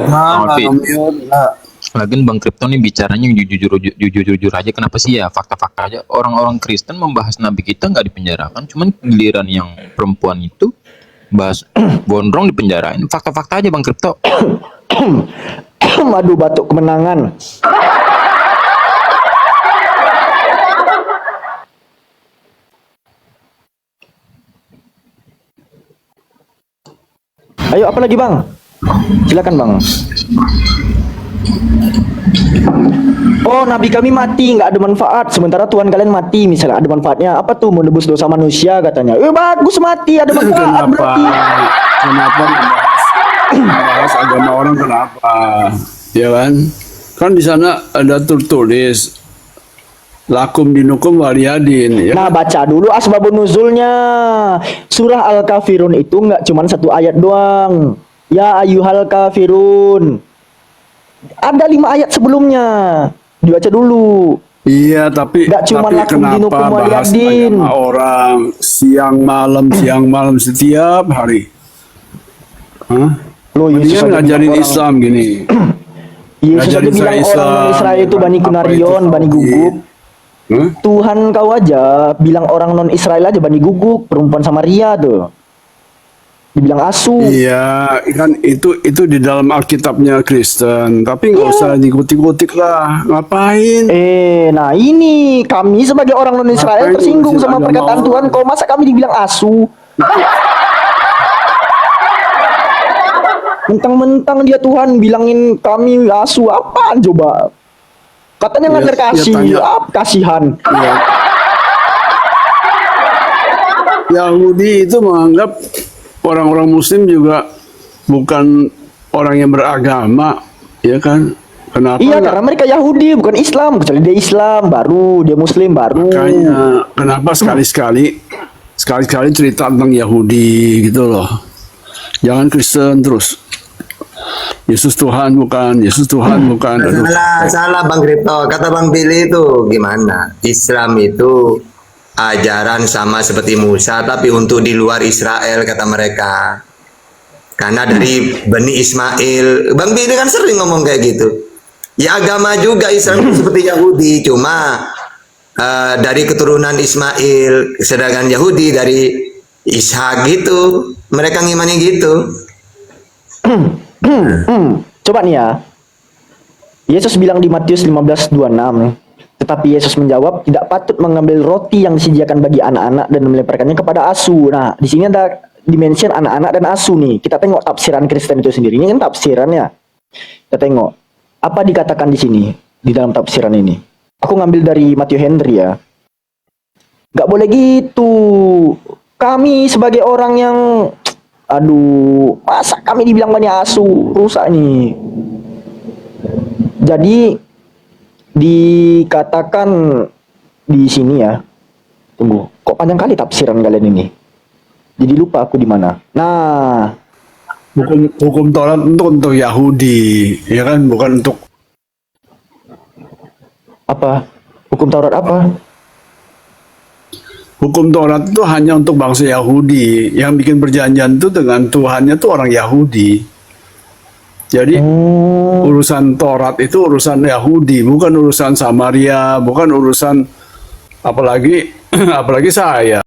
Lagian Bang Kripto nih bicaranya jujur aja. Kenapa sih ya fakta-fakta aja. Orang-orang Kristen membahas Nabi kita nggak dipenjarakan, cuman giliran yang perempuan itu bahas gondrong dipenjarain. Fakta-fakta aja Bang Kripto. Madu batuk kemenangan. Ayo apa lagi bang? Silakan bang. Oh, nabi kami mati nggak ada manfaat, sementara Tuhan kalian mati misalnya ada manfaatnya. Apa tuh menebus dosa manusia katanya? Bagus mati ada manfaat berarti. Kenapa membahas agama orang kenapa? Ya kan? Kan di sana ada tertulis lakum dinukum waliyadin. Ya. Nah baca dulu asbabun nuzulnya. Surah Al-Kafirun itu nggak cuma satu ayat doang. Ya ayyuhal kafirun. Ada 5 ayat sebelumnya. Dibaca dulu. Iya, tapi kenapa bahas agama orang siang malam setiap hari? Hah? Yesus ngajarin Islam gini. Yesus aja bilang orang Israel itu Bani Kunarion, Bani Guguk. Tuhan kau aja bilang orang non Israel aja Bani Guguk, perempuan Samaria tuh. Dibilang asu. Iya, kan itu di dalam Alkitabnya Kristen, tapi nggak usah dikutik-kutik lah. Ngapain? Nah ini kami sebagai orang non Israel tersinggung sama perkataan Tuhan. Kau masa kami dibilang asu? Mentang-mentang dia Tuhan bilangin kami asu, apaan coba? Katanya ngajar kasih, kasihan. Ya. Yahudi itu menganggap orang-orang Muslim juga bukan orang yang beragama, ya kan? Kenapa? Iya, karena mereka Yahudi bukan Islam. Kecuali dia Islam baru, dia Muslim baru. Makanya kenapa sekali-sekali cerita tentang Yahudi gitu loh? Jangan Kristen terus. Yesus Tuhan bukan. Aduh. Salah Bang Kripto. Kata Bang Billy itu gimana? Islam itu ajaran sama seperti Musa, tapi untuk di luar Israel kata mereka. Karena dari Bani Ismail. Bang Billy kan sering ngomong kayak gitu. Ya agama juga Islam seperti Yahudi, cuma dari keturunan Ismail, sedangkan Yahudi dari Ishak gitu. Mereka ngimani gitu. Coba nih ya. Yesus bilang di Matius 15:26, tetapi Yesus menjawab, tidak patut mengambil roti yang disediakan bagi anak-anak dan melemparkannya kepada asu. Nah, di sini ada dimension anak-anak dan asu nih. Kita tengok tafsiran Kristen itu sendiri. Ini kan tafsirannya. Kita tengok apa dikatakan di sini di dalam tafsiran ini. Aku ngambil dari Matthew Henry ya. Gak boleh gitu. Kami sebagai orang yang, aduh, masa kami dibilang banyak asu, rusak nih. Jadi dikatakan di sini ya. Tunggu, kok panjang kali tafsiran kalian ini? Jadi lupa aku di mana. Nah, hukum Taurat untuk Yahudi, ya kan, bukan untuk apa? Hukum Taurat apa? Hukum Taurat itu hanya untuk bangsa Yahudi. Yang bikin perjanjian itu dengan Tuhannya tuh orang Yahudi. Jadi urusan Taurat itu urusan Yahudi, bukan urusan Samaria, bukan urusan apalagi saya.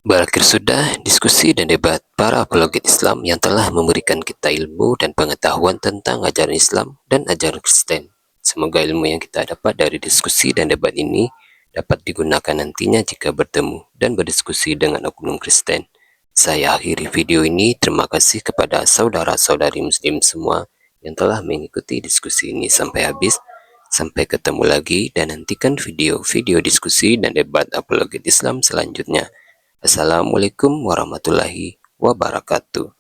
Berakhir sudah diskusi dan debat para apologet Islam yang telah memberikan kita ilmu dan pengetahuan tentang ajaran Islam dan ajaran Kristen. Semoga ilmu yang kita dapat dari diskusi dan debat ini dapat digunakan nantinya jika bertemu dan berdiskusi dengan oknum Kristen. Saya akhiri video ini. Terima kasih kepada saudara-saudari Muslim semua yang telah mengikuti diskusi ini sampai habis. Sampai ketemu lagi dan nantikan video-video diskusi dan debat apologet Islam selanjutnya. Assalamualaikum warahmatullahi wabarakatuh.